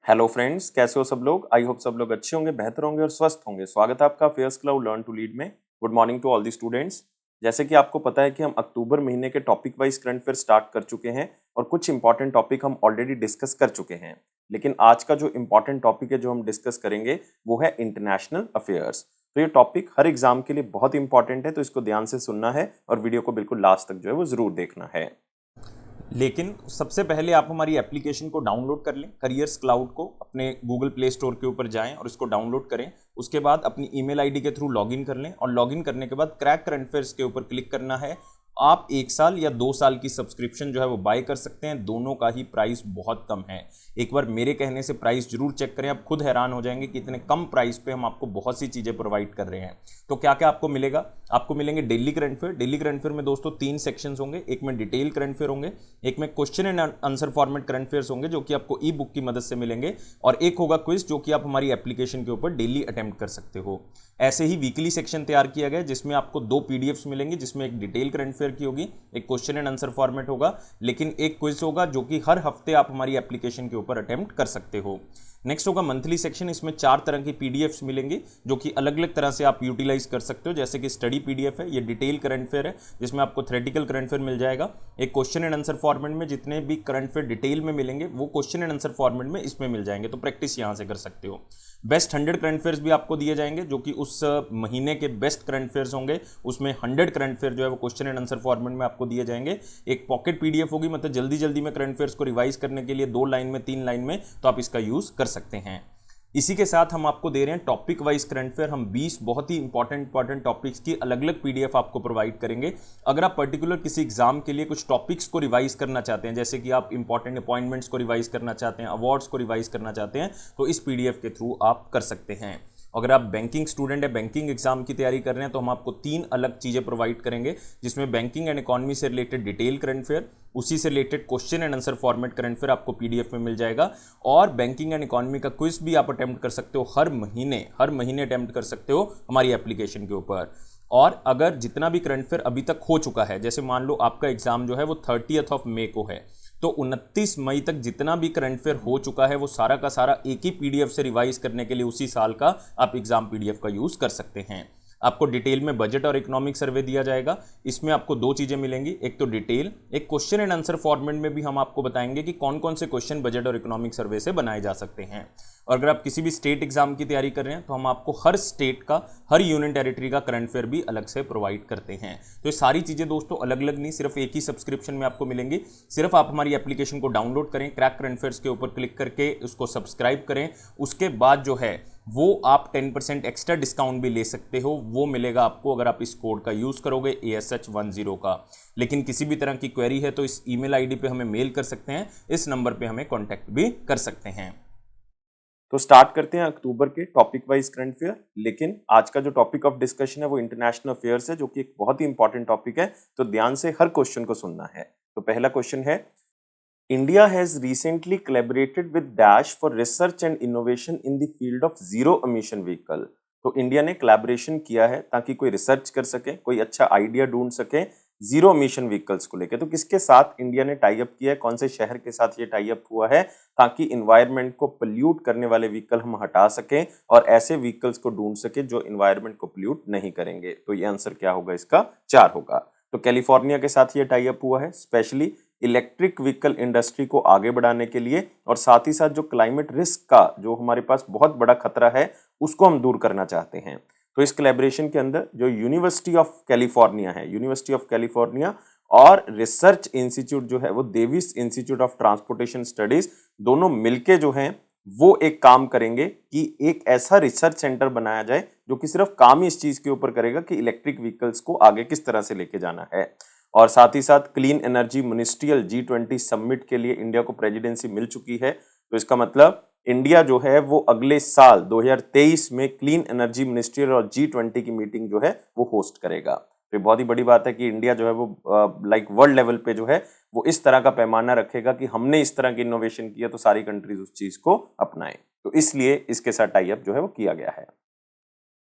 Hello friends, कैसे हो सब लोग। आई होप सब लोग अच्छे होंगे, बेहतर होंगे और स्वस्थ होंगे। स्वागत है आपका fairs club learn to lead में। Good morning to all the students. जैसे कि आपको पता है कि हम अक्टूबर महीने के topic wise current affair start कर चुके हैं और कुछ इंपॉर्टेंट टॉपिक हम ऑलरेडी डिस्कस कर चुके हैं। लेकिन आज का जो इंपॉर्टेंट टॉपिक है जो हम डिस्कस करेंगे वो है इंटरनेशनल अफेयर्स। तो ये टॉपिक हर एग्जाम के लिए बहुत इंपॉर्टेंट है, तो इसको ध्यान से सुनना है और वीडियो को बिल्कुल लास्ट तक जो है वो जरूर देखना है। लेकिन सबसे पहले आप हमारी एप्लीकेशन को डाउनलोड कर लें, करियर्स क्लाउड को अपने गूगल प्ले स्टोर के ऊपर जाएं और इसको डाउनलोड करें। उसके बाद अपनी ईमेल आईडी के थ्रू लॉगिन कर लें और लॉगिन करने के बाद क्रैक करंट अफेयर्स के ऊपर क्लिक करना है। आप 1 साल या 2 साल की सब्सक्रिप्शन जो है वो बाय कर सकते हैं। दोनों का ही प्राइस बहुत कम है। एक बार मेरे कहने से प्राइस जरूर चेक करें, आप खुद हैरान हो जाएंगे कि इतने कम प्राइस पे हम आपको बहुत सी चीज़ें प्रोवाइड कर रहे हैं। तो क्या क्या आपको मिलेगा? आपको मिलेंगे daily current affair. Daily current affair में दोस्तों 3 सेक्शंस होंगे। एक में डिटेल करंट अफेयर होंगे, एक में question and answer format current affairs होंगे जो कि आपको ई बुक की मदद से मिलेंगे, और एक होगा क्विज जो कि आप हमारी एप्लीकेशन के ऊपर डेली अटेम्प्ट कर सकते हो। ऐसे ही वीकली सेक्शन तैयार किया गया जिसमें आपको 2 पीडीएफ्स मिलेंगे, जिसमें एक डिटेल करंट अफेयर की होगी, एक क्वेश्चन एंड आंसर फॉर्मेट होगा, लेकिन एक क्विज होगा जो कि हर हफ्ते आप हमारी एप्लीकेशन के ऊपर अटेम्प्ट कर सकते हो। नेक्स्ट होगा मंथली सेक्शन। इसमें 4 तरह की पीडीएफ्स मिलेंगे जो कि अलग अलग तरह से आप यूटिलाइज कर सकते हो। जैसे कि स्टडी पीडीएफ है, ये डिटेल करंट अफेयर है जिसमें आपको थ्योरेटिकल करंट अफेयर मिल जाएगा। एक क्वेश्चन एंड आंसर फॉर्मेट में जितने भी करंट अफेयर डिटेल में मिलेंगे वो क्वेश्चन एंड आंसर फॉर्मेट में इसमें मिल जाएंगे, तो प्रैक्टिस यहां से कर सकते हो। बेस्ट 100 करंट अफेयर्स भी आपको दिए जाएंगे जो कि उस महीने के बेस्ट करंट अफेयर्स होंगे। उसमें 100 करंट अफेयर जो है वो क्वेश्चन एंड आंसर फॉर्मेट में आपको दिए जाएंगे। एक पॉकेट पीडीएफ होगी, मतलब जल्दी जल्दी में करंट अफेयर्स को रिवाइज करने के लिए 2 लाइन में 3 लाइन में, तो आप इसका यूज कर सकते हैं। इसी के साथ हम आपको दे रहे हैं टॉपिक वाइज करंट अफेयर। हम 20 बहुत ही इंपॉर्टेंट टॉपिक्स की अलग अलग पीडीएफ आपको प्रोवाइड करेंगे। अगर आप पर्टिकुलर किसी एग्जाम के लिए कुछ टॉपिक्स को रिवाइज करना चाहते हैं, जैसे कि आप इंपॉर्टेंट अपॉइंटमेंट्स को रिवाइज करना चाहते हैं, अवार्ड्स को रिवाइज करना चाहते हैं, तो इस पीडीएफ के थ्रू आप कर सकते हैं। अगर आप बैंकिंग स्टूडेंट है, बैंकिंग एग्जाम की तैयारी कर रहे हैं, तो हम आपको 3 अलग चीज़ें प्रोवाइड करेंगे जिसमें बैंकिंग एंड इकोनॉमी से रिलेटेड डिटेल करंट अफेयर, उसी से related question and answer format current affair आपको पीडीएफ में मिल जाएगा, और बैंकिंग एंड इकोनॉमी का क्विज भी आप अटेम्प्ट कर सकते हो। हर महीने अटेम्प्ट कर सकते हो हमारी एप्लीकेशन के ऊपर। और अगर जितना भी करंट अफेयर अभी तक हो चुका है, जैसे मान लो आपका एग्जाम जो है वो 30 मई को है, तो 29 मई तक जितना भी करंट अफेयर हो चुका है वो सारा का सारा एक ही पीडीएफ से रिवाइज करने के लिए उसी साल का आप एग्जाम पीडीएफ का यूज कर सकते हैं। आपको डिटेल में बजट और इकोनॉमिक सर्वे दिया जाएगा। इसमें आपको 2 चीजें मिलेंगी, एक तो डिटेल, एक क्वेश्चन एंड आंसर फॉर्मेट में भी हम आपको बताएंगे कि कौन कौन से क्वेश्चन बजट और इकोनॉमिक सर्वे से बनाए जा सकते हैं। और अगर आप किसी भी स्टेट एग्जाम की तैयारी कर रहे हैं तो हम आपको हर स्टेट का, हर यूनियन टेरिटरी का करंट अफेयर भी अलग से प्रोवाइड करते हैं। तो ये सारी चीजें दोस्तों अलग अलग नहीं, सिर्फ एक ही सब्सक्रिप्शन में आपको मिलेंगी। सिर्फ आप हमारी एप्लीकेशन को डाउनलोड करें, क्रैक करंट अफेयर्स के ऊपर क्लिक करके उसको सब्सक्राइब करें। उसके बाद जो है वो आप 10% एक्स्ट्रा डिस्काउंट भी ले सकते हो। वो मिलेगा आपको अगर आप इस कोड का यूज करोगे ASH10 का। लेकिन किसी भी तरह की क्वेरी है तो इस ईमेल आईडी पे हमें मेल कर सकते हैं, इस नंबर पे हमें कांटेक्ट भी कर सकते हैं। तो स्टार्ट करते हैं अक्टूबर के टॉपिक वाइज करंट अफेयर। लेकिन आज का जो टॉपिक ऑफ डिस्कशन है वो इंटरनेशनल अफेयर्स है, जो कि एक बहुत ही इंपॉर्टेंट टॉपिक है। तो ध्यान से हर क्वेश्चन को सुनना है। तो पहला क्वेश्चन है, India has recently collaborated with dash for research and innovation in the field of zero emission vehicle. तो इंडिया ने कोलैबोरेशन किया है ताकि कोई रिसर्च कर सके, कोई अच्छा आइडिया ढूंढ सके जीरो एमिशन व्हीकल्स को लेकर। तो किसके साथ इंडिया ने टाई अप किया है, कौन से शहर के साथ ये टाई अप हुआ है, ताकि इन्वायरमेंट को पोल्यूट करने वाले व्हीकल हम हटा सकें और ऐसे व्हीकल्स को ढूंढ सके जो इन्वायरमेंट को पोल्यूट नहीं करेंगे। तो ये आंसर क्या होगा इसका? 4 होगा। तो कैलिफोर्निया के साथ ये टाई अप हुआ है स्पेशली इलेक्ट्रिक व्हीकल इंडस्ट्री को आगे बढ़ाने के लिए, और साथ ही साथ जो क्लाइमेट रिस्क का जो हमारे पास बहुत बड़ा खतरा है उसको हम दूर करना चाहते हैं। तो इस कोलैबोरेशन के अंदर जो यूनिवर्सिटी ऑफ कैलिफोर्निया है, यूनिवर्सिटी ऑफ कैलिफोर्निया और रिसर्च इंस्टीट्यूट जो है वो Davis institute of transportation studies, दोनों मिलके जो हैं वो एक काम करेंगे कि एक ऐसा रिसर्च सेंटर बनाया जाए जो कि सिर्फ काम ही इस चीज के ऊपर करेगा कि इलेक्ट्रिक व्हीकल्स को आगे किस तरह से लेके जाना है। और साथ ही साथ clean energy ministerial G20 summit के लिए इंडिया को प्रेसिडेंसी मिल चुकी है। तो इसका मतलब इंडिया जो है वो अगले साल 2023 में क्लीन एनर्जी मिनिस्ट्रियल और G20 की मीटिंग जो है वो होस्ट करेगा। तो ये बहुत ही बड़ी बात है कि इंडिया जो है वो लाइक वर्ल्ड लेवल पे जो है वो इस तरह का पैमाना रखेगा कि हमने इस तरह की इनोवेशन किया तो सारी कंट्रीज उस चीज को अपनाएं। तो इसलिए इसके साथ टाई अप जो है वो किया गया है।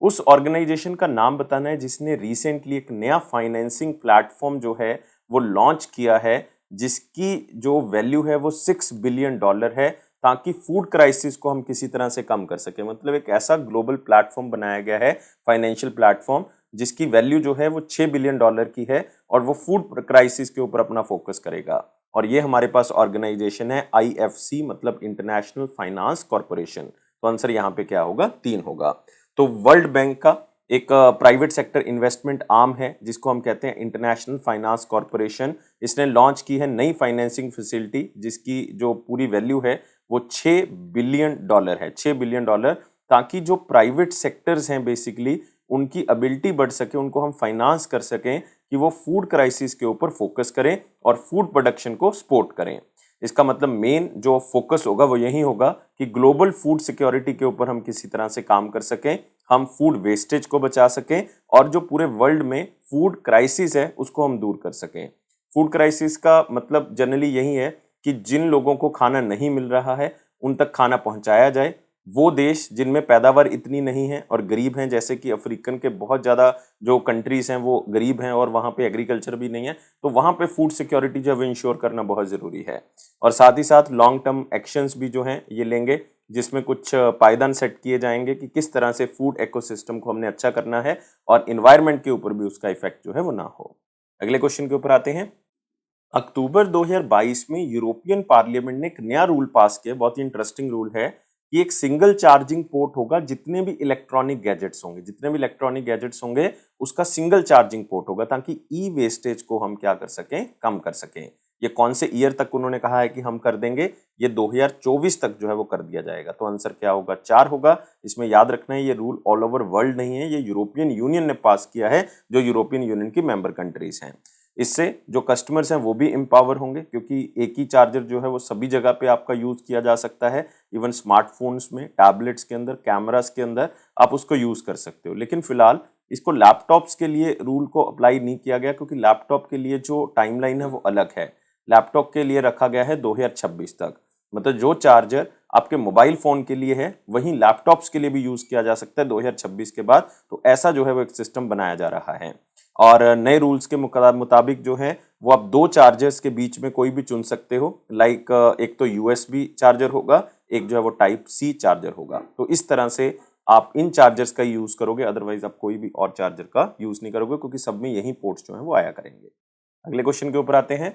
उस ऑर्गेनाइजेशन का नाम बताना है जिसने रिसेंटली एक नया फाइनेंसिंग प्लेटफॉर्म जो है वो लॉन्च किया है, जिसकी जो वैल्यू है वो $6 बिलियन है, ताकि फूड क्राइसिस को हम किसी तरह से कम कर सकें। मतलब एक ऐसा ग्लोबल प्लेटफॉर्म बनाया गया है, फाइनेंशियल प्लेटफॉर्म, जिसकी वैल्यू जो है वो $6 बिलियन की है और वो फूड क्राइसिस के ऊपर अपना फोकस करेगा। और ये हमारे पास ऑर्गेनाइजेशन है IFC, मतलब इंटरनेशनल फाइनेंस कॉर्पोरेशन। तो आंसर यहाँ पे क्या होगा? 3 होगा। तो वर्ल्ड बैंक का एक प्राइवेट सेक्टर इन्वेस्टमेंट आर्म है जिसको हम कहते हैं इंटरनेशनल फाइनेंस कॉर्पोरेशन। इसने लॉन्च की है नई फाइनेंसिंग फैसिलिटी जिसकी जो पूरी वैल्यू है वो $6 बिलियन है, $6 बिलियन, ताकि जो प्राइवेट सेक्टर्स हैं बेसिकली उनकी एबिलिटी बढ़ सके, उनको हम फाइनेंस कर सकें कि वो फूड क्राइसिस के ऊपर फोकस करें और फूड प्रोडक्शन को सपोर्ट करें। इसका मतलब मेन जो फोकस होगा वो यही होगा कि ग्लोबल फूड सिक्योरिटी के ऊपर हम किसी तरह से काम कर सकें, हम फूड वेस्टेज को बचा सकें और जो पूरे वर्ल्ड में फूड क्राइसिस है उसको हम दूर कर सकें। फूड क्राइसिस का मतलब जनरली यही है कि जिन लोगों को खाना नहीं मिल रहा है उन तक खाना पहुंचाया जाए। वो देश जिनमें पैदावार इतनी नहीं है और गरीब हैं, जैसे कि अफ्रीकन के बहुत ज़्यादा जो कंट्रीज़ हैं वो गरीब हैं और वहाँ पे एग्रीकल्चर भी नहीं है, तो वहाँ पे फूड सिक्योरिटी जो है इंश्योर करना बहुत ज़रूरी है। और साथ ही साथ लॉन्ग टर्म एक्शंस भी जो हैं ये लेंगे, जिसमें कुछ पायदान सेट किए जाएंगे कि किस तरह से फूड इकोसिस्टम को हमने अच्छा करना है और इन्वायरमेंट के ऊपर भी उसका इफेक्ट जो है वो ना हो। अगले क्वेश्चन के ऊपर आते हैं। अक्टूबर 2022 में यूरोपियन पार्लियामेंट ने एक नया रूल पास किया, बहुत ही इंटरेस्टिंग रूल है कि एक सिंगल चार्जिंग पोर्ट होगा। जितने भी इलेक्ट्रॉनिक गैजेट्स होंगे उसका सिंगल चार्जिंग पोर्ट होगा, ताकि ई वेस्टेज को हम क्या कर सकें, कम कर सकें। ये कौन से ईयर तक उन्होंने कहा है कि हम कर देंगे? ये 2024 तक जो है वो कर दिया जाएगा। तो आंसर क्या होगा? 4 होगा। इसमें याद रखना है ये रूल ऑल ओवर वर्ल्ड नहीं है, ये यूरोपियन यूनियन ने पास किया है, जो यूरोपियन यूनियन की मेंबर कंट्रीज हैं। इससे जो कस्टमर्स हैं वो भी एम्पावर होंगे, क्योंकि एक ही चार्जर जो है वो सभी जगह पे आपका यूज किया जा सकता है। इवन स्मार्टफोन्स में, टैबलेट्स के अंदर, कैमरास के अंदर आप उसको यूज कर सकते हो। लेकिन फिलहाल इसको लैपटॉप्स के लिए रूल को अप्लाई नहीं किया गया, क्योंकि लैपटॉप के लिए जो टाइमलाइन है वो अलग है। लैपटॉप के लिए रखा गया है 2026 तक। मतलब जो चार्जर आपके मोबाइल फोन के लिए है वहीं लैपटॉप्स के लिए भी यूज किया जा सकता है 2026 के बाद। तो ऐसा जो है वो एक सिस्टम बनाया जा रहा है। और नए रूल्स के मुताबिक जो है वो आप 2 चार्जर्स के बीच में कोई भी चुन सकते हो। लाइक एक तो USB चार्जर होगा, एक जो है वो टाइप C चार्जर होगा। तो इस तरह से आप इन चार्जर्स का यूज करोगे, अदरवाइज आप कोई भी और चार्जर का यूज नहीं करोगे, क्योंकि सब में यही पोर्ट्स जो है वो आया करेंगे। अगले क्वेश्चन के ऊपर आते हैं।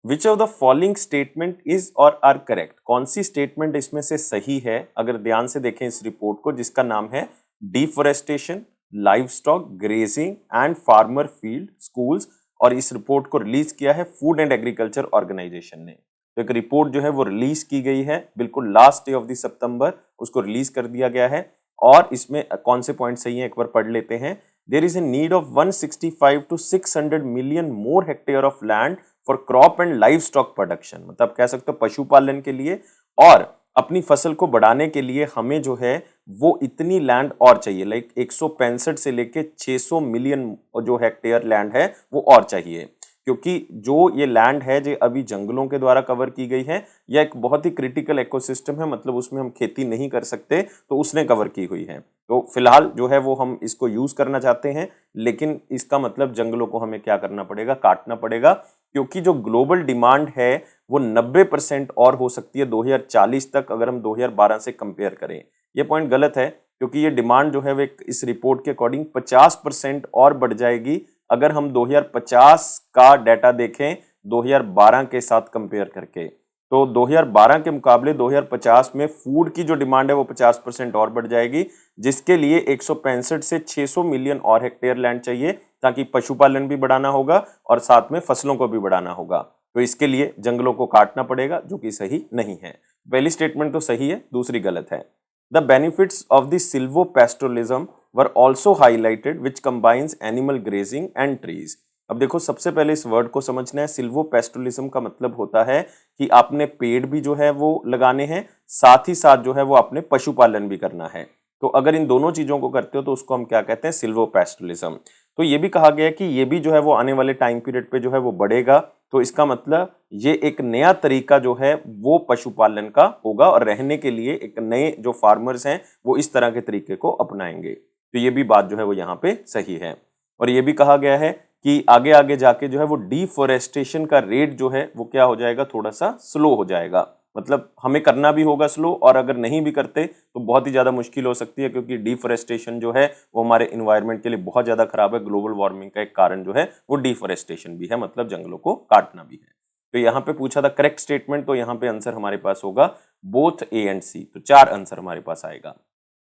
Which of the following statement is और आर करेक्ट? कौन सी स्टेटमेंट इसमें से सही है? अगर ध्यान से देखें इस रिपोर्ट को, जिसका नाम है deforestation, livestock, grazing and farmer field schools, और इस रिपोर्ट को रिलीज किया है फूड एंड एग्रीकल्चर ऑर्गेनाइजेशन ने। तो एक रिपोर्ट जो है वो रिलीज की गई है, बिल्कुल last day of the September उसको रिलीज कर दिया गया है। और इसमें कौन से पॉइंट सही है एक बार पढ़ लेते हैं। There is a need of 165 to 600 million more hectare of land for crop and livestock production. मतलब कह सकते हो पशुपालन के लिए और अपनी फसल को बढ़ाने के लिए हमें जो है वो इतनी लैंड और चाहिए। लाइक 165 से लेके 600 मिलियन जो हेक्टेयर लैंड है वो और चाहिए, क्योंकि जो ये लैंड है जो अभी जंगलों के द्वारा कवर की गई है, यह एक बहुत ही क्रिटिकल इकोसिस्टम है, मतलब उसमें हम खेती नहीं कर सकते, तो उसने कवर की हुई है। तो फिलहाल जो है वो हम इसको यूज करना चाहते हैं, लेकिन इसका मतलब जंगलों को हमें क्या करना पड़ेगा? काटना पड़ेगा, क्योंकि जो ग्लोबल डिमांड है वो 90% और हो सकती है 2040 तक, अगर हम 2012 से कंपेयर करें। ये पॉइंट गलत है, क्योंकि ये डिमांड जो है वो इस रिपोर्ट के अकॉर्डिंग 50% और बढ़ जाएगी अगर हम 2050 का डाटा देखें 2012 के साथ कंपेयर करके। तो 2012 के मुकाबले 2050 में फूड की जो डिमांड है वो 50% और बढ़ जाएगी, जिसके लिए 165 से 600 मिलियन और हेक्टेयर लैंड चाहिए, ताकि पशुपालन भी बढ़ाना होगा और साथ में फसलों को भी बढ़ाना होगा। तो इसके लिए जंगलों को काटना पड़ेगा, जो कि सही नहीं है। पहली स्टेटमेंट तो सही है, दूसरी गलत है। The benefits of the silvopastoralism were also highlighted which combines animal grazing and trees. अब देखो, सबसे पहले इस वर्ड को समझना है। सिल्वोपेस्टोरलिज्म का मतलब होता है कि आपने पेड़ भी जो है वो लगाने हैं, साथ ही साथ जो है वो आपने पशुपालन भी करना है। तो अगर इन दोनों चीजों को करते हो तो उसको हम क्या कहते हैं? सिल्वोपेस्टोरलिज्म। तो ये भी कहा गया है कि ये भी जो है वो आने वाले टाइम पीरियड पे जो है वो बढ़ेगा। तो इसका मतलब ये एक नया तरीका जो है वो पशुपालन का होगा, और रहने के लिए एक नए जो फार्मर्स हैं वो इस तरह के तरीके को अपनाएंगे। तो ये भी बात जो है वो यहाँ पे सही है। और ये भी कहा गया है कि आगे आगे जाके जो है वो डिफोरेस्टेशन का रेट जो है वो क्या हो जाएगा? थोड़ा सा स्लो हो जाएगा। मतलब हमें करना भी होगा स्लो, और अगर नहीं भी करते तो बहुत ही ज्यादा मुश्किल हो सकती है, क्योंकि डिफोरेस्टेशन जो है वो हमारे इन्वायरमेंट के लिए बहुत ज्यादा खराब है। ग्लोबल वार्मिंग का एक कारण जो है वो डिफोरेस्टेशन भी है, मतलब जंगलों को काटना भी है। तो यहाँ पे पूछा था करेक्ट स्टेटमेंट, तो यहाँ पे आंसर हमारे पास होगा बोथ ए एंड सी, तो 4 आंसर हमारे पास आएगा।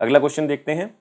अगला क्वेश्चन देखते हैं।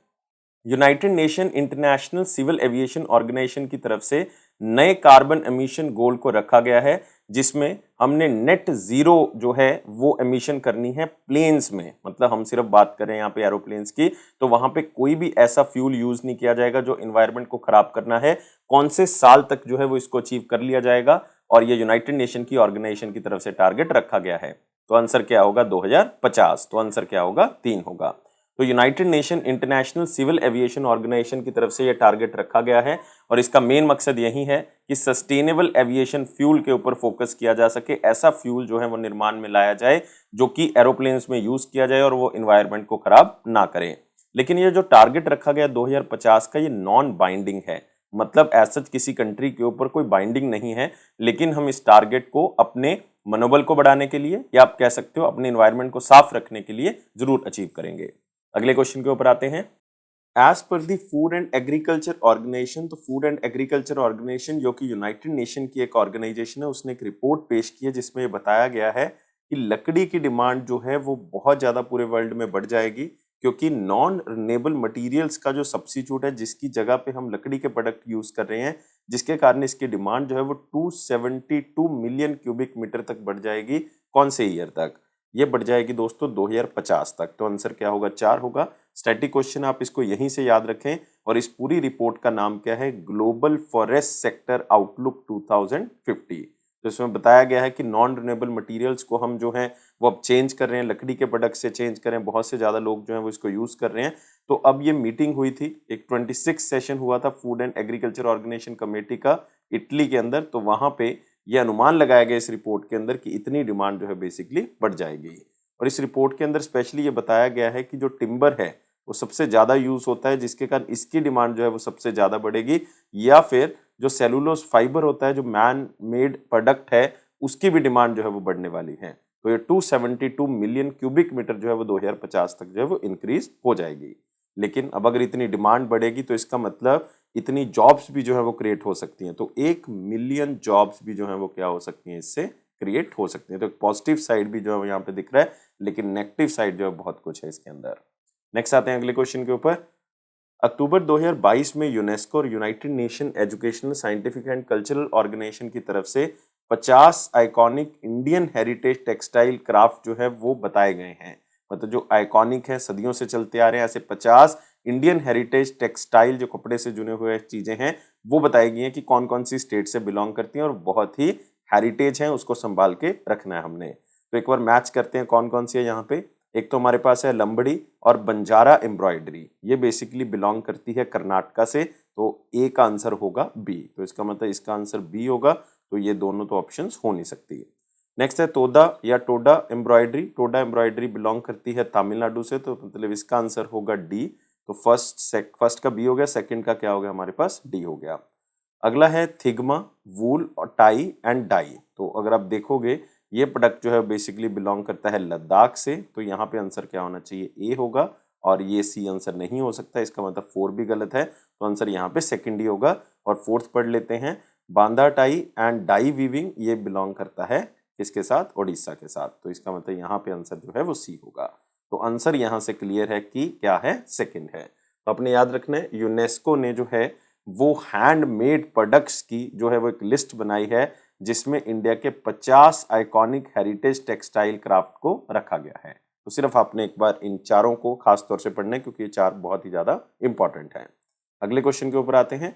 United Nation International Civil Aviation Organization की तरफ से नए कार्बन एमिशन गोल को रखा गया है, जिसमें हमने नेट जीरो जो है वो एमिशन करनी है प्लेन्स में, मतलब हम सिर्फ बात करें यहाँ पे एरोप्लेन्स की, तो वहां पे कोई भी ऐसा फ्यूल यूज नहीं किया जाएगा जो इन्वायरमेंट को खराब करना है। कौन से साल तक जो है वो इसको अचीव कर लिया जाएगा, और ये यूनाइटेड नेशन की ऑर्गेनाइजेशन की तरफ से टारगेट रखा गया है। तो आंसर क्या होगा 2050, तो आंसर क्या होगा 3 होगा। तो United Nation International Civil Aviation Organization की तरफ से यह टारगेट रखा गया है, और इसका मेन मकसद यही है कि सस्टेनेबल एविएशन फ्यूल के ऊपर फोकस किया जा सके। ऐसा फ्यूल जो है वो निर्माण में लाया जाए जो कि एरोप्लेन्स में यूज किया जाए और वो इन्वायरमेंट को खराब ना करे। लेकिन ये जो टारगेट रखा गया 2050 का, ये नॉन बाइंडिंग है, मतलब ऐसा किसी कंट्री के ऊपर कोई बाइंडिंग नहीं है, लेकिन हम इस टारगेट को अपने मनोबल को बढ़ाने के लिए, या आप कह सकते हो अपने इन्वायरमेंट को साफ रखने के लिए जरूर अचीव करेंगे। अगले क्वेश्चन के ऊपर आते हैं। As per the Food and Agriculture Organization, तो फूड एंड एग्रीकल्चर ऑर्गेनाइजेशन जो कि यूनाइटेड नेशन की एक ऑर्गेनाइजेशन है, उसने एक रिपोर्ट पेश की है जिसमें ये बताया गया है कि लकड़ी की डिमांड जो है वो बहुत ज्यादा पूरे वर्ल्ड में बढ़ जाएगी, क्योंकि नॉन रिन्यूएबल मटेरियल्स का जो सब्स्टिट्यूट है, जिसकी जगह पे हम लकड़ी के प्रोडक्ट यूज कर रहे हैं, जिसके कारण इसकी डिमांड जो है वो 272 मिलियन क्यूबिक मीटर तक बढ़ जाएगी। कौन से ईयर तक? ये बढ़ जाएगी दोस्तों 2050 तक। तो आंसर क्या होगा 4 होगा। स्टैटिक क्वेश्चन आप इसको यहीं से याद रखें, और इस पूरी रिपोर्ट का नाम क्या है? Global forest sector outlook 2050। तो इसमें बताया गया है कि नॉन रिन्यूएबल मटेरियल्स को हम जो है वो अब चेंज कर रहे हैं, लकड़ी के प्रोडक्ट से चेंज कर रहे हैं, बहुत से ज्यादा लोग जो है वो इसको यूज कर रहे हैं। तो अब ये मीटिंग हुई थी, एक 26 सेशन हुआ था Food and Agriculture Organization committee का इटली के अंदर, तो वहां पे ये अनुमान लगाया गया इस रिपोर्ट के अंदर कि इतनी डिमांड जो है बेसिकली बढ़ जाएगी। और इस रिपोर्ट के अंदर स्पेशली ये बताया गया है कि जो टिम्बर है वो सबसे ज्यादा यूज होता है, जिसके कारण इसकी डिमांड जो है वो सबसे ज्यादा बढ़ेगी, या फिर जो सेलुलोज फाइबर होता है, जो मैन मेड प्रोडक्ट है, उसकी भी डिमांड जो है वो बढ़ने वाली है। तो ये 272 मिलियन क्यूबिक मीटर जो है वो 2050 तक जो है वो इंक्रीज हो जाएगी। लेकिन अब अगर इतनी डिमांड बढ़ेगी तो इसका मतलब इतनी जॉब्स भी जो है वो क्रिएट हो सकती हैं, तो 1 मिलियन जॉब्स भी जो है वो क्या हो सकती हैं, इससे क्रिएट हो सकती हैं। तो एक पॉजिटिव साइड भी जो है यहाँ पे दिख रहा है, लेकिन नेगेटिव साइड जो है बहुत कुछ है इसके अंदर। नेक्स्ट आते हैं अगले क्वेश्चन के ऊपर। अक्टूबर 2022 में यूनेस्को और United Nation Educational Scientific and Cultural Organization की तरफ से 50 iconic Indian heritage textile craft जो है वो बताए गए हैं। मतलब जो आइकॉनिक है, सदियों से चलते आ रहे हैं, ऐसे 50 इंडियन हेरिटेज टेक्सटाइल जो कपड़े से जुड़े हुए चीजें हैं वो बताई गई हैं कि कौन कौन सी स्टेट से बिलोंग करती हैं और बहुत ही हेरिटेज है, उसको संभाल के रखना है हमने। तो एक बार मैच करते हैं कौन कौन सी है यहाँ पे। एक तो हमारे पास है लंबड़ी और बंजारा एम्ब्रॉयडरी, ये बेसिकली बिलोंग करती है कर्नाटका से, तो ए का आंसर होगा बी। तो इसका मतलब इसका आंसर बी होगा, तो ये दोनों तो ऑप्शंस हो नहीं सकती। नेक्स्ट है तोदा या Toda embroidery. Toda embroidery belong करती है तमिलनाडु से, तो मतलब इसका आंसर होगा डी। तो फर्स्ट का बी हो गया, सेकंड का क्या हो गया हमारे पास? डी हो गया। अगला है थिग्मा वूल और टाई एंड डाई। तो अगर आप देखोगे ये प्रोडक्ट जो है बेसिकली बिलोंग करता है लद्दाख से, तो यहाँ पे आंसर क्या होना चाहिए? ए होगा, और ये सी आंसर नहीं हो सकता, इसका मतलब 4 भी गलत है, तो आंसर यहाँ पे सेकंड ही होगा। और फोर्थ पढ़ लेते हैं, Bandha tie and dye weaving, ये बिलोंग करता है किसके साथ? ओडिशा के साथ, तो इसका मतलब यहाँ पे आंसर जो है वो सी होगा। तो आंसर यहाँ से क्लियर है कि क्या है? सेकंड है। तो अपने याद रखना है, यूनेस्को ने जो है वो हैंडमेड प्रोडक्ट्स की जो है वो एक लिस्ट बनाई है, जिसमें इंडिया के 50 आइकॉनिक हेरिटेज टेक्सटाइल क्राफ्ट को रखा गया है। तो सिर्फ आपने एक बार इन चारों को खास तौर से पढ़ना है, क्योंकि ये 4 बहुत ही ज्यादा इंपॉर्टेंट है। अगले क्वेश्चन के ऊपर आते हैं।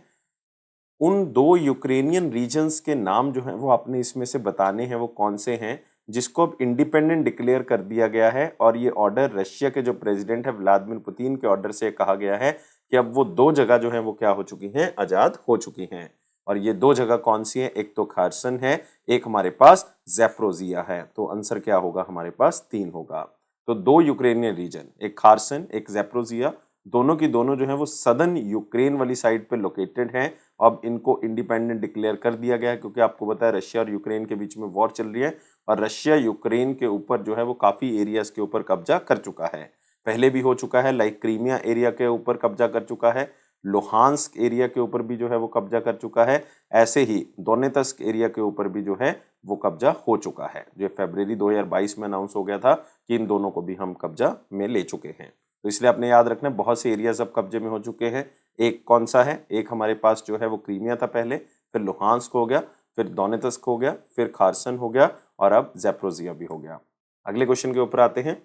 उन 2 यूक्रेनियन रीजन्स के नाम जो हैं वो आपने इसमें से बताने हैं, वो कौन से हैं जिसको अब इंडिपेंडेंट डिक्लेयर कर दिया गया है। और ये ऑर्डर रशिया के जो प्रेसिडेंट है व्लादिमीर पुतिन के ऑर्डर से कहा गया है कि अब वो 2 जगह जो है वो क्या हो चुकी हैं? आजाद हो चुकी हैं। और ये 2 जगह कौन सी है? एक तो खारसन है, एक हमारे पास ज़ैपोरिज़िया है। तो आंसर क्या होगा हमारे पास? 3 होगा। तो 2 यूक्रेनियन रीजन, एक खारसन एक ज़ैपोरिज़िया, दोनों की दोनों जो है वो सदर्न यूक्रेन वाली साइड पे लोकेटेड हैं। अब इनको इंडिपेंडेंट डिक्लेयर कर दिया गया है, क्योंकि आपको पता है रशिया और यूक्रेन के बीच में वॉर चल रही है और रशिया यूक्रेन के ऊपर जो है वो काफी एरियाज के ऊपर कब्जा कर चुका है। पहले भी हो चुका है, लाइक क्रीमिया एरिया के ऊपर कब्जा कर चुका है, लुहांस्क एरिया के ऊपर भी जो है वो कब्जा कर चुका है, ऐसे ही दोनेत्स्क एरिया के ऊपर भी जो है वो कब्जा हो चुका है। जो फरवरी 2022 में अनाउंस हो गया था कि इन दोनों को भी हम कब्जा में ले चुके हैं। तो इसलिए आपने याद रखना है बहुत से एरियाज अब कब्जे में हो चुके हैं। एक कौन सा है, एक हमारे पास जो है वो क्रीमिया था पहले, फिर लुहांस्क हो गया, फिर दोनेत्स्क हो गया, फिर खारसन हो गया और अब ज़ैपोरिज़िया भी हो गया। अगले क्वेश्चन के ऊपर आते हैं।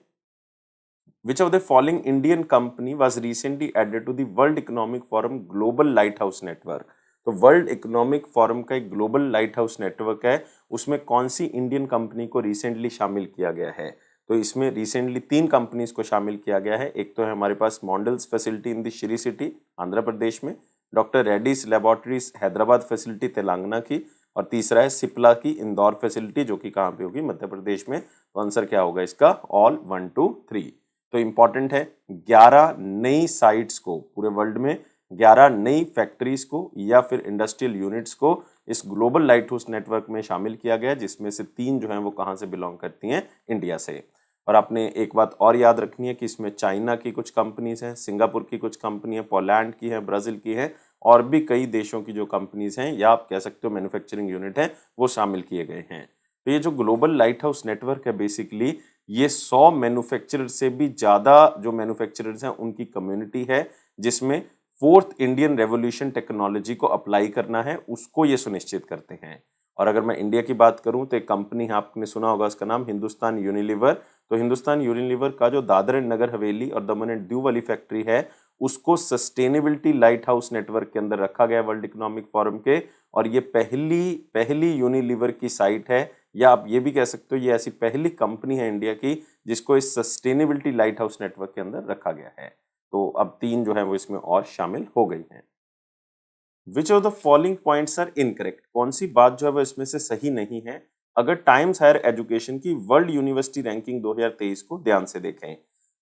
Which of the following Indian company was recently added to the World Economic Forum Global Lighthouse Network? तो वर्ल्ड इकोनॉमिक फोरम का एक ग्लोबल लाइट हाउस नेटवर्क है, उसमें कौन सी इंडियन कंपनी को रिसेंटली शामिल किया गया है? तो इसमें रिसेंटली 3 कंपनीज को शामिल किया गया है। एक तो है हमारे पास मॉन्डल्स facility in the Sri city Andhra Pradesh में, doctor Reddy's laboratories Hyderabad facility Telangana की, और तीसरा है सिप्ला की इंदौर फैसिलिटी, जो कि कहाँ पे होगी, मध्य प्रदेश में। तो आंसर क्या होगा इसका, ऑल 1 2 3। तो इंपॉर्टेंट है 11 नई साइट्स को, पूरे वर्ल्ड में 11 नई फैक्ट्रीज को या फिर इंडस्ट्रियल यूनिट्स को इस ग्लोबल लाइट हाउस नेटवर्क में शामिल किया गया, जिसमें से 3 जो हैं वो कहाँ से बिलोंग करती हैं, इंडिया से। और आपने एक बात और याद रखनी है कि इसमें चाइना की कुछ कंपनीज हैं, सिंगापुर की कुछ कंपनी है, पोलैंड की है, ब्राजील की है, और भी कई देशों की जो कंपनीज हैं या आप कह सकते हो मैन्युफैक्चरिंग यूनिट है, वो शामिल किए गए हैं। तो ये जो ग्लोबल लाइट हाउस नेटवर्क है बेसिकली ये 100 मैन्युफैक्चरर से भी ज़्यादा जो मैन्युफैक्चरर्स हैं उनकी कम्युनिटी है, जिसमें 4th इंडियन रेवोल्यूशन टेक्नोलॉजी को अप्लाई करना है, उसको ये सुनिश्चित करते हैं। और अगर मैं इंडिया की बात करूं तो एक कंपनी है, आपने सुना होगा उसका नाम, हिंदुस्तान यूनिलीवर। तो हिंदुस्तान यूनिलीवर का जो दादर एंड नगर हवेली और दमन एंड दीव वाली फैक्ट्री है, उसको सस्टेनेबिलिटी लाइट हाउस नेटवर्क के अंदर रखा गया वर्ल्ड इकोनॉमिक फोरम के, और ये पहली यूनिलीवर की साइट है, या आप ये भी कह सकते हो ये ऐसी पहली कंपनी है इंडिया की जिसको इस सस्टेनेबिलिटी लाइट हाउस नेटवर्क के अंदर रखा गया है। तो अब 3 जो है वो इसमें और शामिल हो गई हैं। Which of the following points are incorrect? कौन सी बात जो है वो इसमें से सही नहीं है? अगर टाइम्स हायर एजुकेशन की वर्ल्ड यूनिवर्सिटी रैंकिंग 2023 को ध्यान से देखें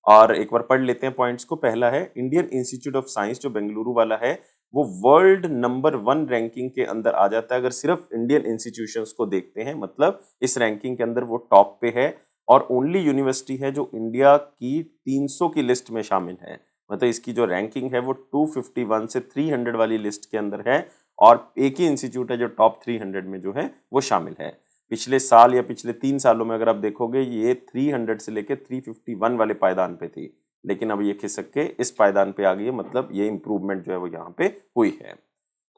और एक बार पढ़ लेते हैं पॉइंट्स को। पहला है इंडियन इंस्टीट्यूट ऑफ साइंस जो बेंगलुरु वाला है वो वर्ल्ड नंबर 1 रैंकिंग के अंदर आ जाता है अगर सिर्फ इंडियन इंस्टीट्यूशंस को देखते हैं, मतलब इस रैंकिंग के अंदर वो टॉप पे है और ओनली यूनिवर्सिटी है जो इंडिया की 300 की लिस्ट में शामिल है। मतलब इसकी जो रैंकिंग है वो 251 से 300 वाली लिस्ट के अंदर है और एक ही इंस्टीट्यूट है जो टॉप 300 में जो है वो शामिल है। पिछले साल या पिछले 3 सालों में अगर आप देखोगे ये 300 से लेकर 351 वाले पायदान पे थी, लेकिन अब ये खिसक के इस पायदान पे आ गई है, मतलब ये इंप्रूवमेंट जो है वो यहाँ पे हुई है।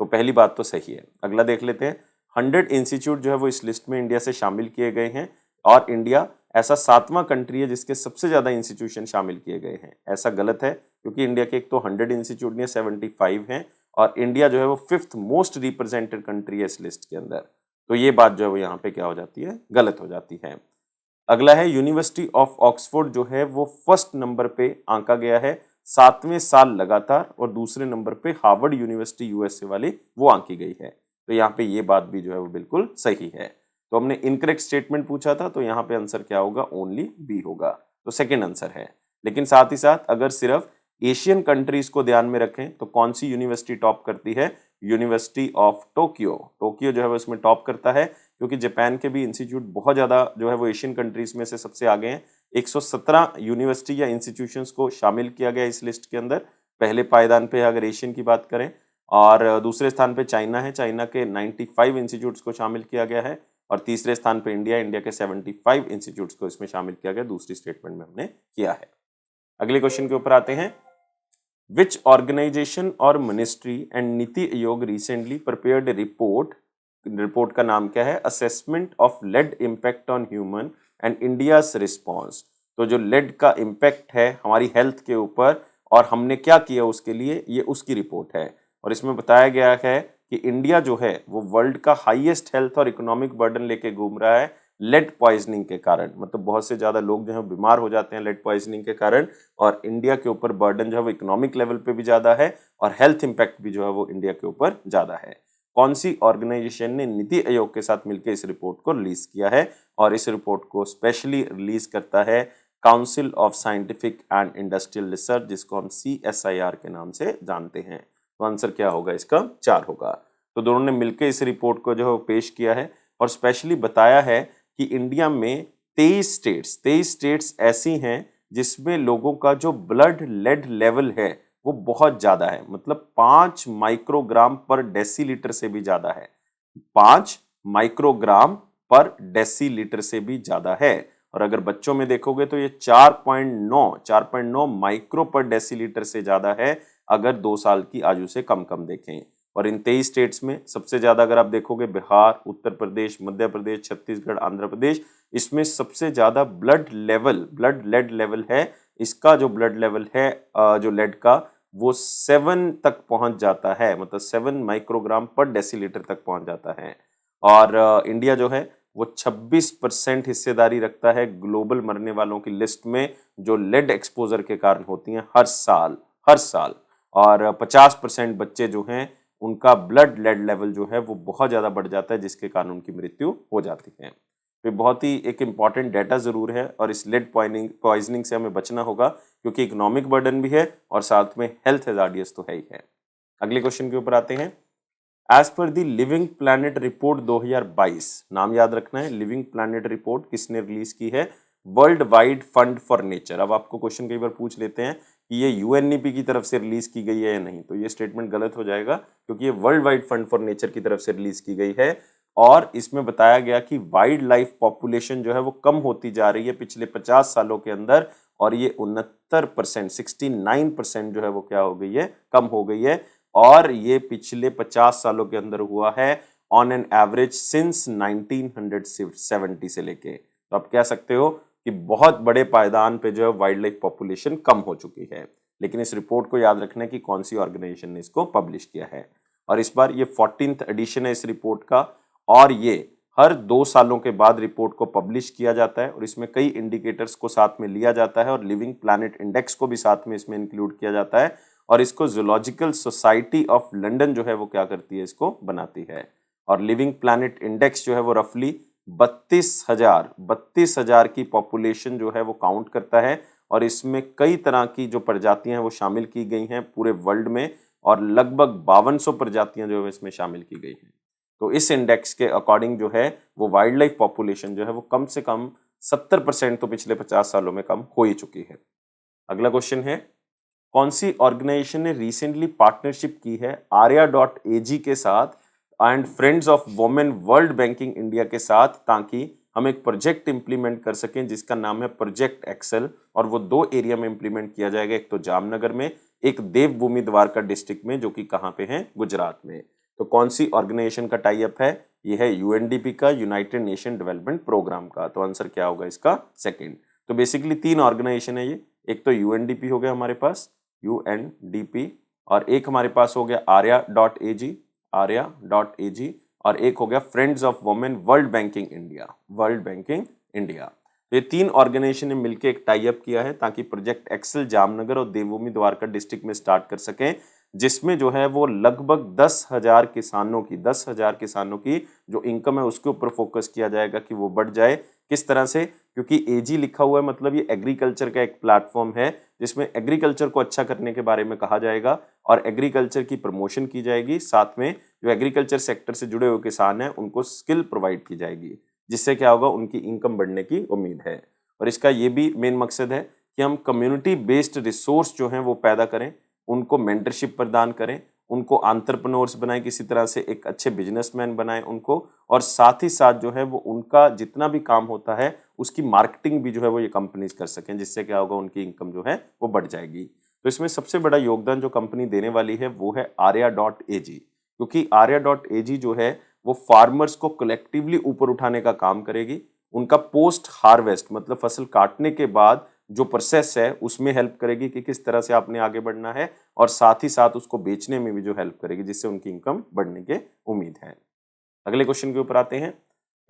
तो पहली बात तो सही है। अगला देख लेते हैं। 100 इंस्टीट्यूट जो है वो इस लिस्ट में इंडिया से शामिल किए गए हैं और इंडिया ऐसा 7वां कंट्री है जिसके सबसे ज्यादा इंस्टीट्यूशन शामिल किए गए हैं। ऐसा गलत है क्योंकि इंडिया के एक तो 100 इंस्टीट्यूट नहीं 75 हैं और इंडिया जो है वो 5th मोस्ट रिप्रेजेंटेड कंट्री है इस लिस्ट के अंदर। तो ये बात जो है वो यहाँ पे क्या हो जाती है, गलत हो जाती है। अगला है यूनिवर्सिटी ऑफ ऑक्सफोर्ड जो है वो फर्स्ट नंबर पे आंका गया है 7वें साल लगातार और दूसरे नंबर पे हार्वर्ड यूनिवर्सिटी यूएसए वाली वो आंकी गई है। तो यहाँ पे ये बात भी जो है वो बिल्कुल सही है। तो हमने इनकरेक्ट स्टेटमेंट पूछा था तो यहाँ पे आंसर क्या होगा, ओनली बी होगा। तो सेकेंड आंसर है। लेकिन साथ ही साथ अगर सिर्फ एशियन कंट्रीज को ध्यान में रखें तो कौन सी यूनिवर्सिटी टॉप करती है, यूनिवर्सिटी ऑफ टोक्यो। टोक्यो जो है वो इसमें टॉप करता है क्योंकि जापान के भी इंस्टीट्यूट बहुत ज़्यादा जो है वो एशियन कंट्रीज में से सबसे आगे हैं। 117 यूनिवर्सिटी या इंस्टीट्यूशंस को शामिल किया गया इस लिस्ट के अंदर। पहले पायदान पे अगर एशियन की बात करें और दूसरे स्थान पे चाइना है, चाइना के 95 इंस्टीट्यूट्स को शामिल किया गया है और तीसरे स्थान पे इंडिया, इंडिया के 75 इंस्टीट्यूट्स को इसमें शामिल किया गया, दूसरी स्टेटमेंट में हमने किया है। अगले क्वेश्चन के ऊपर आते हैं। विच ऑर्गेनाइजेशन और ministry and NITI Aayog recently prepared report का नाम क्या है, assessment of lead impact on human and India's response. तो जो लेड का इम्पैक्ट है हमारी हेल्थ के ऊपर और हमने क्या किया उसके लिए, ये उसकी रिपोर्ट है। और इसमें बताया गया है कि इंडिया जो है वो वर्ल्ड का हाईएस्ट हेल्थ और इकोनॉमिक बर्डन लेके घूम रहा है लेड पॉइजनिंग के कारण। मतलब बहुत से ज्यादा लोग जो है बीमार हो जाते हैं लेड पॉइजनिंग के कारण और इंडिया के ऊपर बर्डन जो है वो इकोनॉमिक लेवल पे भी ज्यादा है और हेल्थ इंपैक्ट भी जो है वो इंडिया के ऊपर ज्यादा है। कौन सी ऑर्गेनाइजेशन ने नीति आयोग के साथ मिलकर इस रिपोर्ट को रिलीज किया है और इस रिपोर्ट को स्पेशली रिलीज करता है council of scientific and industrial research, जिसको हम CSIR के नाम से जानते हैं। तो आंसर क्या होगा इसका? 4 होगा। तो दोनों ने मिलकर इस रिपोर्ट को जो है पेश किया है और स्पेशली बताया है कि इंडिया में 23 स्टेट्स ऐसी हैं जिसमें लोगों का जो ब्लड लेड लेवल है वो बहुत ज्यादा है, मतलब 5 माइक्रोग्राम पर डेसीलीटर से भी ज्यादा है। 5 माइक्रोग्राम पर डेसीलीटर से भी ज्यादा है। और अगर बच्चों में देखोगे तो ये 4.9 माइक्रो पर डेसीलीटर से ज्यादा है अगर 2 साल की आयु से कम देखें। और इन 23 स्टेट्स में सबसे ज्यादा अगर आप देखोगे बिहार, उत्तर प्रदेश, मध्य प्रदेश, छत्तीसगढ़, आंध्र प्रदेश, इसमें सबसे ज्यादा ब्लड लेड लेवल है। इसका जो ब्लड लेवल है जो लेड का, वो 7 तक पहुंच जाता है, मतलब 7 माइक्रोग्राम पर डेसीलीटर तक पहुंच जाता है। और इंडिया जो है वो 26% हिस्सेदारी रखता है ग्लोबल मरने वालों की लिस्ट में जो लेड एक्सपोजर के कारण होती हैं हर साल। और 50% बच्चे जो हैं उनका ब्लड लेड लेवल जो है वो बहुत ज्यादा बढ़ जाता है, जिसके कारण उनकी मृत्यु हो जाती है। तो बहुत ही एक इम्पॉर्टेंट डाटा जरूर है और इस लेड पॉइजनिंग से हमें बचना होगा, क्योंकि इकोनॉमिक बर्डन भी है और साथ में हेल्थ हैजार्डियस तो है ही है। अगले क्वेश्चन के ऊपर आते हैं। एज पर दी लिविंग प्लैनेट रिपोर्ट 2022, नाम याद रखना है, लिविंग प्लैनेट रिपोर्ट किसने रिलीज की है? World wide fund for nature. अब आपको क्वेश्चन कई बार पूछ लेते हैं कि ये UNEP की तरफ से रिलीज की गई है या नहीं, तो ये स्टेटमेंट गलत हो जाएगा, क्योंकि ये world wide fund for nature की तरफ से रिलीज की गई है। और इसमें बताया गया कि वाइल्ड लाइफ पॉपुलेशन जो है वो कम होती जा रही है पिछले 50 सालों के अंदर, और ये 69% जो है वो क्या हो गई है? कम हो गई है। और ये पिछले 50 सालों के अंदर हुआ है ऑन एन एवरेज सिंस 1970 से लेके। तो आप कह सकते हो कि बहुत बड़े पायदान पे जो है वाइल्ड लाइफ पॉपुलेशन कम हो चुकी है। लेकिन इस रिपोर्ट को याद रखना है कि कौन सी ऑर्गेनाइजेशन ने इसको पब्लिश किया है। और इस बार ये 14th एडिशन है इस रिपोर्ट का, और ये हर 2 सालों के बाद रिपोर्ट को पब्लिश किया जाता है और इसमें कई इंडिकेटर्स को साथ में लिया जाता है और लिविंग प्लैनेट इंडेक्स को भी साथ में इसमें इंक्लूड किया जाता है। और इसको जूलॉजिकल सोसाइटी ऑफ लंदन जो है वो क्या करती है? इसको बनाती है। और लिविंग प्लैनेट इंडेक्स जो है वो रफली 32,000 की पॉपुलेशन जो है वो काउंट करता है, और इसमें कई तरह की जो प्रजातियां हैं वो शामिल की गई हैं पूरे वर्ल्ड में, और लगभग 5200 प्रजातियां जो है इसमें शामिल की गई हैं। तो इस इंडेक्स के अकॉर्डिंग जो है वो वाइल्ड लाइफ पॉपुलेशन जो है वो कम से कम 70% तो पिछले 50 सालों में कम हो ही चुकी है। अगला क्वेश्चन है, कौन सी ऑर्गेनाइजेशन ने रिसेंटली पार्टनरशिप की है आर्या.एजी के साथ and friends of women world banking India के साथ, ताकि हम एक प्रोजेक्ट इंप्लीमेंट कर सकें जिसका नाम है प्रोजेक्ट एक्सेल। और वो 2 एरिया में इंप्लीमेंट किया जाएगा, एक तो जामनगर में, एक देवभूमि द्वारका डिस्ट्रिक्ट में, जो कि कहाँ पे है? गुजरात में। तो कौन सी ऑर्गेनाइजेशन का टाई अप है? ये है UNDP का, यूनाइटेड नेशन डेवलपमेंट प्रोग्राम का। तो आंसर क्या होगा इसका? सेकेंड। तो बेसिकली 3 ऑर्गेनाइजेशन है ये, एक तो UNDP हो गया हमारे पास, UNDP, और एक हमारे पास हो गया आर्या.एजी, और एक हो गया friends of women world banking India. तो ये 3 ऑर्गेनाइजेशन ने मिलकर एक टाई अप किया है ताकि प्रोजेक्ट एक्सेल जामनगर और देवभूमि द्वारका डिस्ट्रिक्ट में स्टार्ट कर सकें, जिसमें जो है वो लगभग 10,000 किसानों की जो इनकम है उसके ऊपर फोकस किया जाएगा कि वो बढ़ जाए। किस तरह से? क्योंकि एजी लिखा हुआ है, मतलब ये एग्रीकल्चर का एक प्लेटफॉर्म है जिसमें एग्रीकल्चर को अच्छा करने के बारे में कहा जाएगा और एग्रीकल्चर की प्रमोशन की जाएगी। साथ में जो एग्रीकल्चर सेक्टर से जुड़े हुए किसान हैं उनको स्किल प्रोवाइड की जाएगी, जिससे क्या होगा? उनकी इनकम बढ़ने की उम्मीद है। और इसका ये भी मेन मकसद है कि हम कम्युनिटी बेस्ड रिसोर्स जो हैं वो पैदा करें, उनको मेंटरशिप प्रदान करें, उनको एंटरप्रेन्योर्स बनाएं, किसी तरह से एक अच्छे बिजनेसमैन बनाएं उनको, और साथ ही साथ जो है वो उनका जितना भी काम होता है उसकी मार्केटिंग भी जो है वो ये कंपनीज कर सकें, जिससे क्या होगा? उनकी इनकम जो है वो बढ़ जाएगी। तो इसमें सबसे बड़ा योगदान जो कंपनी देने वाली है वो है आर्या.एजी, क्योंकि आर्या.एजी जो है वो फार्मर्स को कलेक्टिवली ऊपर उठाने का काम करेगी। उनका पोस्ट हार्वेस्ट, मतलब फसल काटने के बाद जो प्रोसेस है उसमें हेल्प करेगी कि किस तरह से आपने आगे बढ़ना है, और साथ ही साथ उसको बेचने में भी जो हेल्प करेगी, जिससे उनकी इनकम बढ़ने की उम्मीद है। अगले क्वेश्चन के ऊपर आते हैं।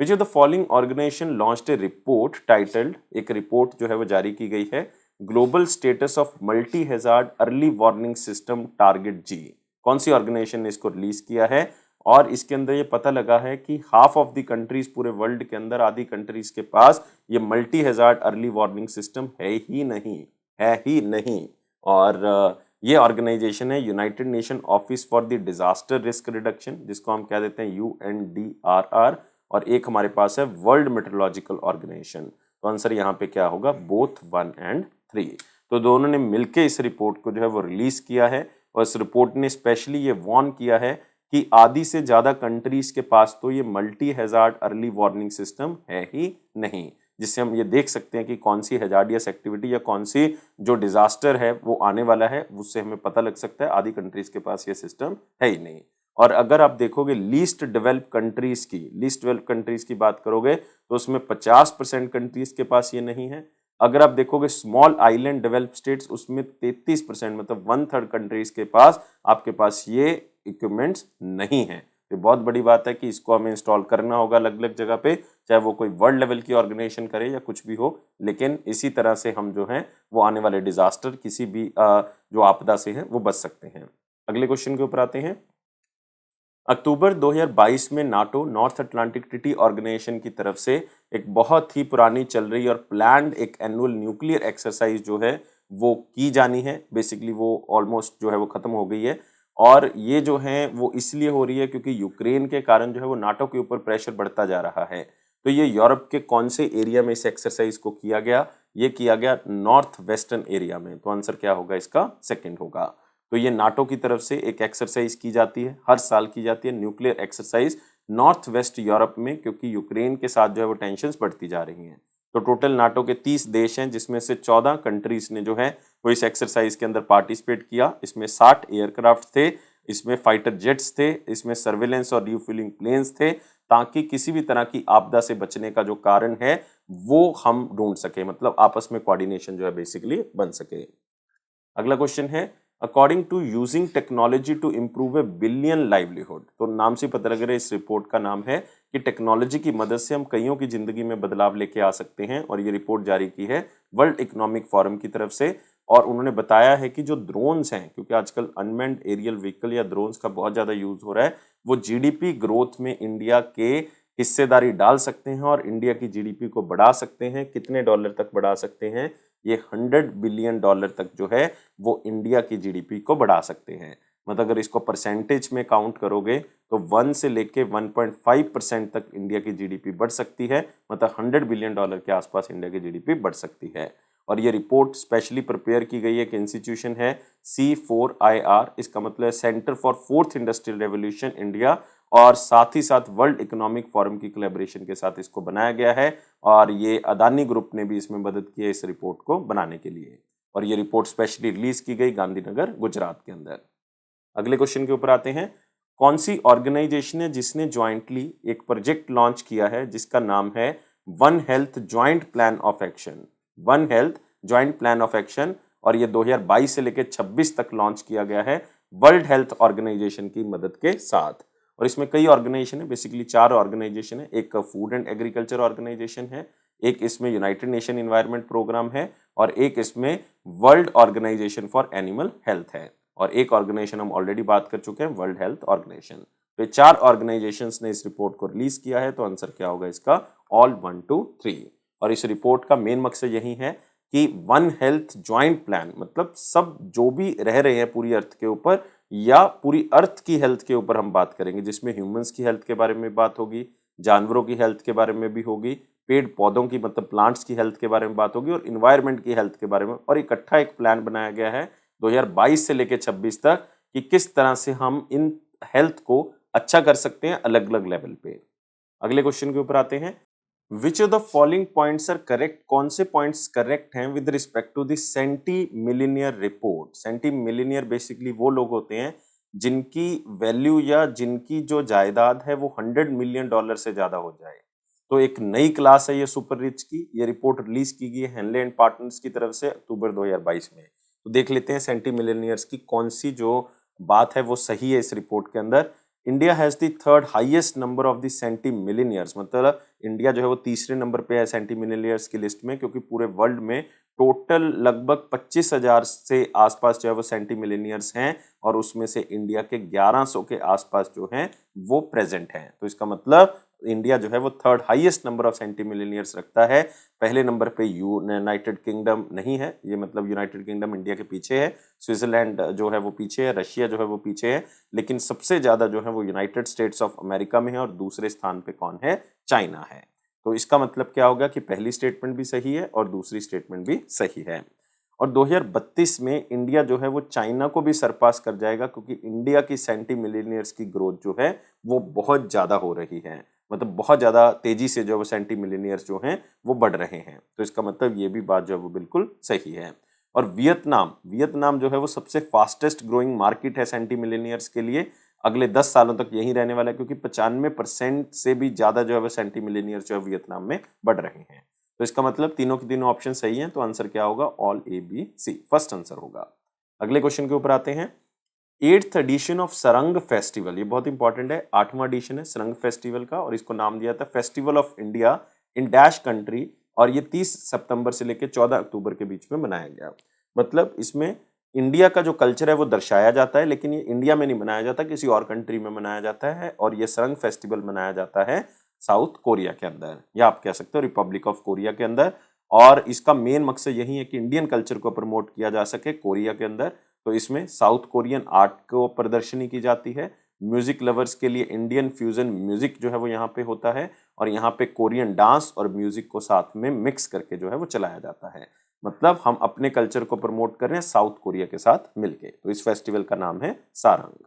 Which of the following organisation launched a report titled, एक रिपोर्ट जो है वो जारी की गई है, global status of multi hazard early warning system target G. कौन सी ऑर्गेनाइजेशन ने इसको रिलीज किया है? और इसके अंदर ये पता लगा है कि हाफ ऑफ द कंट्रीज पूरे वर्ल्ड के अंदर, आधी कंट्रीज के पास ये multi hazard early warning system है ही नहीं, है ही नहीं। और ये ऑर्गेनाइजेशन है United nation office for the disaster risk reduction, जिसको हम कह देते हैं UNDRR, और एक हमारे पास है वर्ल्ड मेट्रोलॉजिकल ऑर्गेनाइजेशन। तो आंसर यहाँ पे क्या होगा, बोथ 1 और 3। तो दोनों ने मिलके इस रिपोर्ट को जो है वो रिलीज किया है, और इस रिपोर्ट ने स्पेशली ये वार्न किया है कि आधी से ज्यादा कंट्रीज के पास तो ये multi hazard early warning system है ही नहीं, जिससे हम ये देख सकते हैं कि कौन सी हैजार्डियस एक्टिविटी या कौन सी जो डिजास्टर है वो आने वाला है, उससे हमें पता लग सकता है। आधी कंट्रीज के पास ये सिस्टम है ही नहीं। और अगर आप देखोगे लीस्ट डेवलप कंट्रीज की बात करोगे तो उसमें 50% कंट्रीज के पास ये नहीं है। अगर आप देखोगे स्मॉल आइलैंड डेवलप स्टेट्स, उसमें 33% मतलब 1/3 कंट्रीज के पास आपके पास ये इक्विपमेंट्स नहीं है। ये बहुत बड़ी बात है कि इसको हमें इंस्टॉल करना होगा अलग अलग जगह पे, चाहे वो कोई वर्ल्ड लेवल की ऑर्गेनाइजेशन करे या कुछ भी हो, लेकिन इसी तरह से हम जो है वो आने वाले डिजास्टर, किसी भी जो आपदा से है वो बच सकते हैं। अगले क्वेश्चन के ऊपर आते हैं। अक्टूबर 2022 में NATO, North Atlantic Treaty Organization की तरफ से एक बहुत ही पुरानी चल रही और प्लान्ड एक एनुअल न्यूक्लियर एक्सरसाइज जो है वो की जानी है। बेसिकली वो ऑलमोस्ट जो है वो खत्म हो गई है, और ये जो है वो इसलिए हो रही है क्योंकि यूक्रेन के कारण जो है वो नाटो के ऊपर प्रेशर बढ़ता जा रहा है। तो ये यूरोप के कौन से एरिया में इस एक्सरसाइज को किया गया, ये किया गया नॉर्थ वेस्टर्न एरिया में। तो आंसर क्या होगा इसका, सेकंड होगा। तो ये नाटो की तरफ से एक एक्सरसाइज की जाती है, हर साल की जाती है nuclear exercise north west Europe में, क्योंकि यूक्रेन के साथ जो है वो टेंशंस बढ़ती जा रही हैं। तो टोटल नाटो के 30 देश हैं, जिसमें से 14 कंट्रीज ने जो है वो इस एक्सरसाइज के अंदर पार्टिसिपेट किया। इसमें 60 एयरक्राफ्ट थे, इसमें फाइटर जेट्स थे, इसमें सर्वेलेंस और रिफ्यूलिंग प्लेन्स थे, ताकि किसी भी तरह की आपदा से बचने का जो कारण है वो हम ढूंढ सके, मतलब आपस में कोऑर्डिनेशन जो है बेसिकली बन सके। अगला क्वेश्चन है, according to using technology to improve a billion livelihood. तो नाम से पता लग रहा है इस रिपोर्ट का नाम है कि टेक्नोलॉजी की मदद से हम कईयों की जिंदगी में बदलाव लेके आ सकते हैं, और ये रिपोर्ट जारी की है वर्ल्ड इकोनॉमिक फोरम की तरफ से। और उन्होंने बताया है कि जो ड्रोन्स हैं, क्योंकि आजकल अनमैन्ड एरियल व्हीकल या ड्रोन्स का बहुत ज्यादा यूज हो रहा है, वो जीडीपी ग्रोथ में इंडिया के हिस्सेदारी डाल सकते हैं और इंडिया की जीडीपी को बढ़ा सकते हैं। कितने डॉलर तक बढ़ा सकते हैं, ये $100 बिलियन तक जो है वो इंडिया की जीडीपी को बढ़ा सकते हैं। मतलब अगर इसको परसेंटेज में काउंट करोगे तो 1 से लेके 1.5% तक इंडिया की जीडीपी बढ़ सकती है, मतलब $100 बिलियन के आसपास इंडिया की जीडीपी बढ़ सकती है। और ये रिपोर्ट स्पेशली प्रिपेयर की गई एक इंस्टीट्यूशन है C4IR, इसका मतलब है centre for fourth industrial revolution India, और साथ ही साथ वर्ल्ड इकोनॉमिक फोरम की कोलैबोरेशन के साथ इसको बनाया गया है। और ये अदानी ग्रुप ने भी इसमें मदद की है इस रिपोर्ट को बनाने के लिए, और ये रिपोर्ट स्पेशली रिलीज की गई गांधीनगर गुजरात के अंदर। अगले क्वेश्चन के ऊपर आते हैं। कौन सी ऑर्गेनाइजेशन है जिसने ज्वाइंटली एक प्रोजेक्ट लॉन्च किया है जिसका नाम है one health joint plan of action, one health joint plan of action, और ये 2022 से लेकर 26 तक लॉन्च किया गया है वर्ल्ड हेल्थ ऑर्गेनाइजेशन की मदद के साथ। और इसमें कई ऑर्गेनाइजेशन है, बेसिकली 4 ऑर्गेनाइजेशन है। एक फूड एंड एग्रीकल्चर ऑर्गेनाइजेशन है, एक इसमें यूनाइटेड नेशन इन्वायरमेंट प्रोग्राम है, और एक इसमें World Organization for Animal Health है, और एक ऑर्गेनाइजेशन हम ऑलरेडी बात कर चुके हैं, वर्ल्ड हेल्थ ऑर्गेनाइजेशन। तो ये 4 ऑर्गेनाइजेशंस ने इस रिपोर्ट को रिलीज किया है। तो आंसर क्या होगा इसका, ऑल 1 2 3। और इस रिपोर्ट का मेन मकसद यही है कि वन हेल्थ ज्वाइंट प्लान, मतलब सब जो भी रह रहे हैं पूरी अर्थ के ऊपर या पूरी अर्थ की हेल्थ के ऊपर हम बात करेंगे, जिसमें ह्यूमंस की हेल्थ के बारे में बात होगी, जानवरों की हेल्थ के बारे में भी होगी, पेड़ पौधों की मतलब प्लांट्स की हेल्थ के बारे में बात होगी, और इन्वायरमेंट की हेल्थ के बारे में। और इकट्ठा एक प्लान बनाया गया है 2022 से लेकर 26 तक कि किस तरह से हम इन हेल्थ को अच्छा कर सकते हैं अलग अलग लेवल पे। अगले क्वेश्चन के ऊपर आते हैं। Which of the following points are correct, कौन से पॉइंट्स करेक्ट हैं with respect to the centimillionaire report. Centimillionaire basically वो लोग होते हैं जिनकी वैल्यू या जिनकी जो जायदाद है वो $100 मिलियन से ज्यादा हो जाए। तो एक नई क्लास है ये सुपर रिच की। ये रिपोर्ट रिलीज की गई है हेनले एंड पार्टनर्स की तरफ से अक्टूबर 2022 में। तो देख लेते हैं सेंटी मिलीनियर्स की कौन सी जो बात है वो सही है इस रिपोर्ट के अंदर। India has the third highest number of the centimillionaires, मतलब इंडिया जो है वो तीसरे नंबर पे है सेंटी मिलीनियर्स की लिस्ट में, क्योंकि पूरे वर्ल्ड में टोटल लगभग 25,000 से आसपास जो है वो सेंटीमिलियनियर्स हैं और उसमें से इंडिया के 1100 के आसपास जो हैं वो प्रेजेंट हैं। तो इसका मतलब इंडिया जो है वो थर्ड हाईएस्ट नंबर ऑफ सेंटीमिलियनियर्स रखता है। पहले नंबर पे यूनाइटेड किंगडम नहीं है, ये मतलब यूनाइटेड किंगडम इंडिया के पीछे है, स्विट्जरलैंड जो है वो पीछे है, रशिया जो है वो पीछे है, लेकिन सबसे ज्यादा जो है वो यूनाइटेड स्टेट्स ऑफ अमेरिका में है और दूसरे स्थान पे कौन है? चाइना है। तो इसका मतलब क्या होगा कि पहली स्टेटमेंट भी सही है और दूसरी स्टेटमेंट भी सही है। और 2032 में इंडिया जो है वो चाइना को भी सरपास कर जाएगा, क्योंकि इंडिया की सेंटीमिलियनियर्स की ग्रोथ जो है वो बहुत ज्यादा हो रही है, मतलब बहुत ज्यादा तेजी से जो है वो सेंटीमिलियनियर्स जो हैं वो बढ़ रहे हैं। तो इसका मतलब ये भी बात जो है वो बिल्कुल सही है। और वियतनाम जो है वो सबसे फास्टेस्ट ग्रोइंग मार्केट है सेंटीमिलियनियर्स के लिए, अगले 10 सालों तक यही रहने वाला है, क्योंकि 95% से भी ज्यादा जो है वो सेंटीमिलियनियर्स जो है वियतनाम में बढ़ रहे हैं। तो इसका मतलब तीनों के तीनों ऑप्शन सही हैं, तो आंसर क्या होगा? All A B C, first answer होगा। अगले क्वेश्चन के ऊपर आते हैं। 8th एडिशन ऑफ सरंग फेस्टिवल, ये बहुत इंपॉर्टेंट है, 8वां एडिशन है सरंग फेस्टिवल का और इसको नाम दिया था festival of India in dash country, और ये 30 सितंबर से लेकर 14 अक्टूबर के बीच में मनाया गया। मतलब इसमें इंडिया का जो कल्चर है वो दर्शाया जाता है, लेकिन ये इंडिया में नहीं मनाया जाता, किसी और कंट्री में मनाया जाता है, और ये सरंग फेस्टिवल मनाया जाता है साउथ कोरिया के अंदर, या आप कह सकते हो रिपब्लिक ऑफ कोरिया के अंदर। और इसका मेन मकसद यही है कि इंडियन कल्चर को प्रमोट किया जा सके कोरिया के अंदर। तो इसमें साउथ कोरियन आर्ट को प्रदर्शनी की जाती है, म्यूजिक लवर्स के लिए इंडियन फ्यूजन म्यूजिक जो है वो यहाँ पे होता है, और यहाँ पे कोरियन डांस और म्यूजिक को साथ में मिक्स करके जो है वो चलाया जाता है। मतलब हम अपने कल्चर को प्रमोट कर रहे हैं साउथ कोरिया के साथ मिलके। तो इस फेस्टिवल का नाम है सारंग।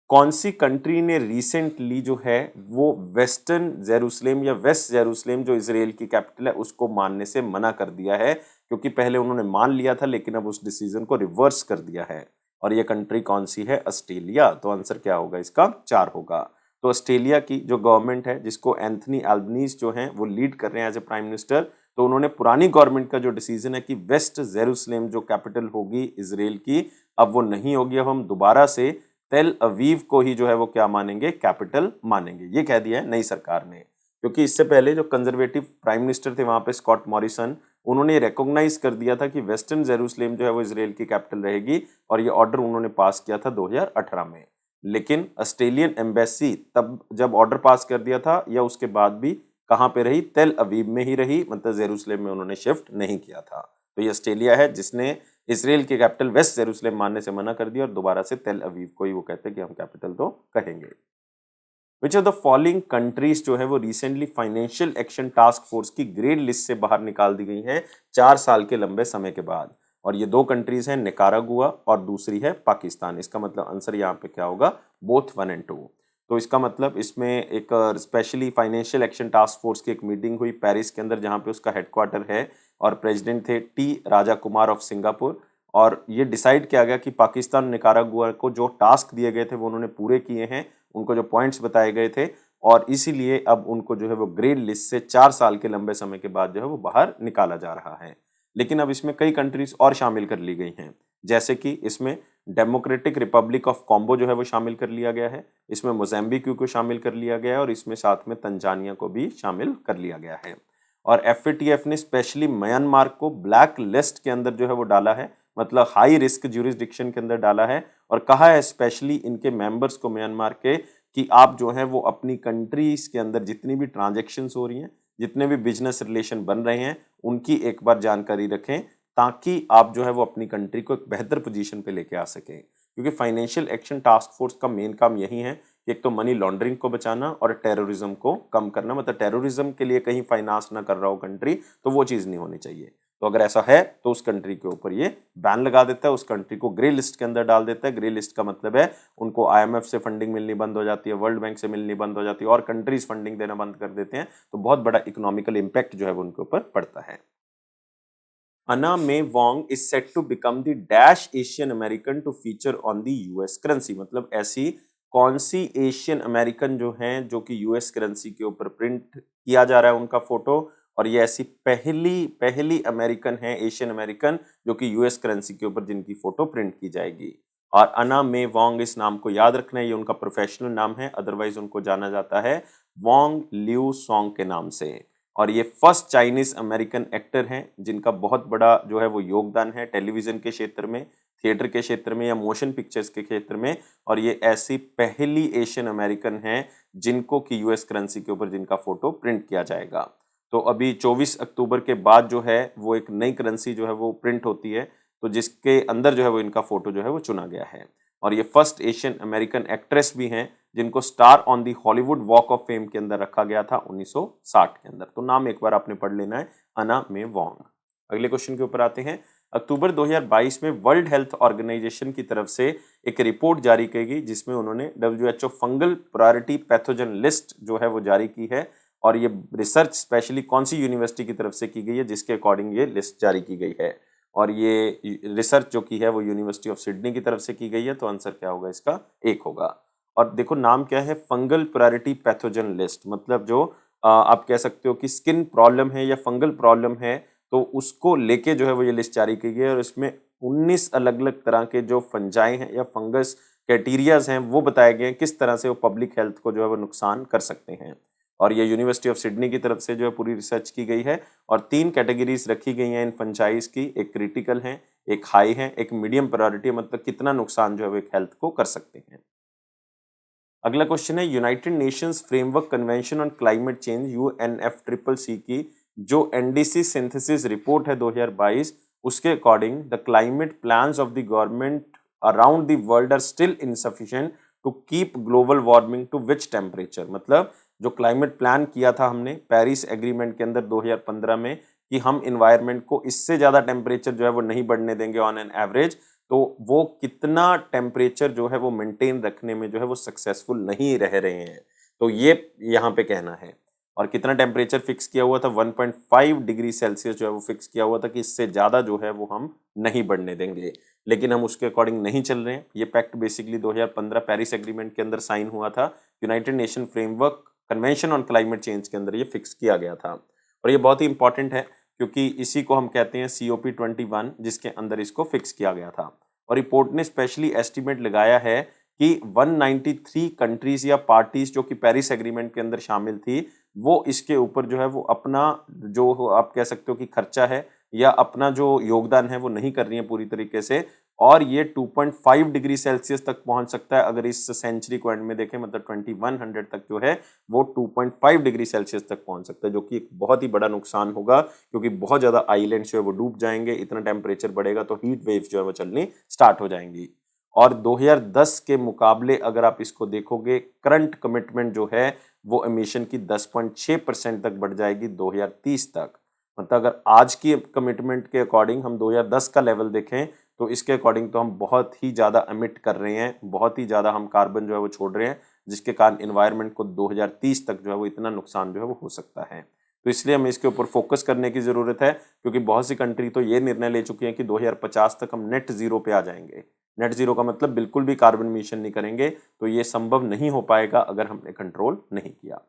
कौन सी कंट्री ने रिसेंटली जो है वो वेस्टर्न जेरूसलेम या वेस्ट जेरूसलेम जो इजराइल की कैपिटल है उसको मानने से मना कर दिया है? क्योंकि पहले उन्होंने मान लिया था, लेकिन अब उस डिसीजन को रिवर्स कर दिया है। और ये कंट्री कौन सी है? ऑस्ट्रेलिया। तो आंसर क्या होगा इसका? 4 होगा। तो ऑस्ट्रेलिया की जो गवर्नमेंट है, जिसको एंथनी एल्बनीज जो है वो लीड कर रहे हैं एज ए प्राइम मिनिस्टर, तो उन्होंने पुरानी गवर्नमेंट का जो डिसीजन है कि वेस्ट जेरूसलेम जो कैपिटल होगी इजराइल की, अब वो नहीं होगी, अब हम दोबारा से तेल अवीव को ही जो है वो क्या मानेंगे? कैपिटल मानेंगे, ये कह दिया है नई सरकार ने। क्योंकि इससे पहले जो कंजर्वेटिव प्राइम मिनिस्टर थे वहां पे स्कॉट मॉरिसन, उन्होंने रिकॉग्नाइज कर दिया था कि वेस्टर्न जेरूसलेम जो है वो इजराइल की कैपिटल रहेगी, और ये ऑर्डर उन्होंने पास किया था 2018 में। लेकिन ऑस्ट्रेलियन एम्बेसी तब जब ऑर्डर पास कर दिया था या उसके बाद भी कहाँ पे रही? तेल अवीव में ही रही, मतलब जेरूसलेम में उन्होंने शिफ्ट नहीं किया था। तो ये ऑस्ट्रेलिया है जिसने इसराइल की कैपिटल वेस्ट जेरूसलेम मानने से मना कर दिया और दोबारा से तेल अवीव को ही वो कहते हैं कि हम कैपिटल तो कहेंगे। विच ऑफ द फॉलोइंग कंट्रीज जो है वो recently financial action task force की ग्रे लिस्ट से बाहर निकाल दी गई हैं 4 साल के लंबे समय के बाद? और ये 2 कंट्रीज हैं, निकारागुआ और दूसरी है पाकिस्तान। इसका मतलब आंसर यहाँ पे क्या होगा? Both 1 and 2। तो इसका मतलब इसमें एक specially financial action task force की एक मीटिंग हुई पेरिस के अंदर, जहाँ पे उसका हेडक्वार्टर है, और प्रेसिडेंट थे T Raja Kumar of Singapore. और ये डिसाइड किया गया कि पाकिस्तान निकारागुआ को जो टास्क दिए गए थे वो उन्होंने पूरे किए हैं, उनको जो पॉइंट्स बताए गए थे, और इसीलिए अब उनको जो है वो ग्रे लिस्ट से 4 साल के लंबे समय के बाद जो है वो बाहर निकाला जा रहा है। लेकिन अब इसमें कई कंट्रीज और शामिल कर ली गई हैं, जैसे कि इसमें डेमोक्रेटिक रिपब्लिक ऑफ कॉम्बो जो है वो शामिल कर लिया गया है, इसमें मोजाम्बिक को शामिल कर लिया गया है, और इसमें साथ में तंजानिया को भी शामिल कर लिया गया है। और एफएटीएफ ने स्पेशली म्यांमार को ब्लैक लिस्ट के अंदर जो है वो डाला है, मतलब हाई रिस्क ज्यूरिसडिक्शन के अंदर डाला है, और कहा है स्पेशली इनके मेंबर्स को म्यांमार के कि आप जो है वो अपनी कंट्रीज के अंदर जितनी भी ट्रांजैक्शंस हो रही हैं, जितने भी बिजनेस रिलेशन बन रहे हैं, उनकी एक बार जानकारी रखें, ताकि आप जो है वो अपनी कंट्री को एक बेहतर पोजीशन पे लेके आ सकें। क्योंकि फाइनेंशियल एक्शन टास्क फोर्स का मेन काम यही है कि एक तो मनी लॉन्ड्रिंग को बचाना और टेररिज्म को कम करना, मतलब टेररिज्म के लिए कहीं फाइनेंस ना कर रहा हो कंट्री, तो वो चीज़ नहीं होनी चाहिए। तो अगर ऐसा है तो उस कंट्री के ऊपर ये बैन लगा देता है, उस कंट्री को ग्रे लिस्ट के अंदर डाल देता है। ग्रे लिस्ट का मतलब है उनको आईएमएफ से फंडिंग मिलनी बंद हो जाती है, वर्ल्ड बैंक से मिलनी बंद हो जाती है, और कंट्रीज फंडिंग देना बंद कर देते हैं, तो बहुत बड़ा इकोनॉमिकल इम्पैक्ट जो है वो उनके ऊपर पड़ता है। Anna May Wong is set to become the dash Asian American to feature on the US currency। मतलब ऐसी कौन सी एशियन अमेरिकन जो हैं जो कि यूएस करेंसी के ऊपर प्रिंट किया जा रहा है उनका फोटो, और ये ऐसी पहली अमेरिकन है, एशियन अमेरिकन, जो कि यूएस करेंसी के ऊपर जिनकी फोटो प्रिंट की जाएगी। और अना मे वोंग, इस नाम को याद रखना है, ये उनका प्रोफेशनल नाम है, अदरवाइज उनको जाना जाता है वोंग लियू सोंग के नाम से। और ये फर्स्ट चाइनीज अमेरिकन एक्टर हैं जिनका बहुत बड़ा जो है वो योगदान है टेलीविजन के क्षेत्र में, थिएटर के क्षेत्र में या मोशन पिक्चर्स के क्षेत्र में। और ये ऐसी पहली एशियन अमेरिकन हैं जिनको कि यूएस करेंसी के ऊपर जिनका फोटो प्रिंट किया जाएगा। तो अभी 24 अक्टूबर के बाद जो है वो एक नई करेंसी जो है वो प्रिंट होती है, तो जिसके अंदर जो है वो इनका फोटो जो है वो चुना गया है। और ये फर्स्ट एशियन अमेरिकन एक्ट्रेस भी हैं जिनको star on the Hollywood walk of fame के अंदर रखा गया था 1960 के अंदर। तो नाम एक बार आपने पढ़ लेना है, अना मे वोंग। अगले क्वेश्चन के ऊपर आते हैं। अक्टूबर 2022 में वर्ल्ड हेल्थ ऑर्गेनाइजेशन की तरफ से एक रिपोर्ट जारी की गई जिसमें उन्होंने WHO fungal priority pathogen list जो है वो जारी की है। और ये रिसर्च स्पेशली कौन सी यूनिवर्सिटी की तरफ से की गई है जिसके अकॉर्डिंग ये लिस्ट जारी की गई है। और ये रिसर्च जो की है वो यूनिवर्सिटी ऑफ सिडनी की तरफ से की गई है। तो आंसर क्या होगा इसका? एक होगा। और देखो नाम क्या है, फंगल प्रायोरिटी पैथोजन लिस्ट, मतलब जो आप कह सकते हो कि स्किन प्रॉब्लम है या फंगल प्रॉब्लम है तो उसको लेके जो है वो ये लिस्ट जारी की गई है। और इसमें 19 अलग अलग तरह के जो फंजाई हैं या फंगस कैटेरियाज हैं वो बताए गए हैं किस तरह से वो पब्लिक हेल्थ को जो है वो नुकसान कर सकते हैं। और ये यूनिवर्सिटी ऑफ सिडनी की तरफ से जो है पूरी रिसर्च की गई है। और 3 कैटेगरीज रखी गई हैं इन फंजाइज की, एक क्रिटिकल है, एक हाई है, एक मीडियम प्रायोरिटी, मतलब कितना नुकसान जो है वो एक हेल्थ को कर सकते हैं। अगला क्वेश्चन है, United Nations Framework Convention on Climate Change UNFCCC की जो NDC सिंथेसिस रिपोर्ट है 2022 उसके according the climate plans of the government around the world are still insufficient to keep global warming to which temperature. मतलब जो climate plan किया था हमने Paris agreement के अंदर 2015 में कि हम इन्वायरमेंट को इससे ज्यादा टेम्परेचर जो है वो नहीं बढ़ने देंगे ऑन एन एवरेज, तो वो कितना टेम्परेचर जो है वो मेंटेन रखने में जो है वो सक्सेसफुल नहीं रह रहे हैं। तो ये यहाँ पे कहना है। और कितना टेम्परेचर फिक्स किया हुआ था? 1.5 डिग्री सेल्सियस जो है वो फिक्स किया हुआ था कि इससे ज़्यादा जो है वो हम नहीं बढ़ने देंगे, लेकिन हम उसके अकॉर्डिंग नहीं चल रहे हैं। ये पैक्ट बेसिकली 2015 पेरिस एग्रीमेंट के अंदर साइन हुआ था, United nation framework Convention on Climate change के अंदर ये फिक्स किया गया था। और ये बहुत ही इंपॉर्टेंट है क्योंकि इसी को हम कहते हैं COP21 जिसके अंदर इसको फिक्स किया गया था। और रिपोर्ट ने स्पेशली एस्टिमेट लगाया है कि 193 कंट्रीज या पार्टीज जो कि पेरिस एग्रीमेंट के अंदर शामिल थी वो इसके ऊपर जो है वो अपना जो आप कह सकते हो कि खर्चा है या अपना जो योगदान है वो नहीं कर रही है पूरी तरीके से। और ये 2.5 डिग्री सेल्सियस तक पहुंच सकता है अगर इस सेंचुरी को एंड में देखें, मतलब 2100 तक जो है वो 2.5 डिग्री सेल्सियस तक पहुंच सकता है, जो कि एक बहुत ही बड़ा नुकसान होगा क्योंकि बहुत ज्यादा आइलैंड जो है वो डूब जाएंगे। इतना टेम्परेचर बढ़ेगा तो हीट वेव्स जो है वो चलनी स्टार्ट हो जाएंगी। और 2010 के मुकाबले अगर आप इसको देखोगे करंट कमिटमेंट जो है वो एमिशन की 10.6% तक बढ़ जाएगी 2030 तक। मतलब अगर आज की कमिटमेंट के अकॉर्डिंग हम 2010 का लेवल देखें तो इसके अकॉर्डिंग तो हम बहुत ही ज़्यादा एमिट कर रहे हैं, बहुत ही ज़्यादा हम कार्बन जो है वो छोड़ रहे हैं, जिसके कारण इन्वायरमेंट को 2030 तक जो है वो इतना नुकसान जो है वो हो सकता है। तो इसलिए हमें इसके ऊपर फोकस करने की ज़रूरत है क्योंकि बहुत सी कंट्री तो ये निर्णय ले चुकी हैं कि 2050 तक हम नेट जीरो पे आ जाएंगे। नेट जीरो का मतलब बिल्कुल भी कार्बन मिशन नहीं करेंगे, तो ये संभव नहीं हो पाएगा अगर हमने कंट्रोल नहीं किया।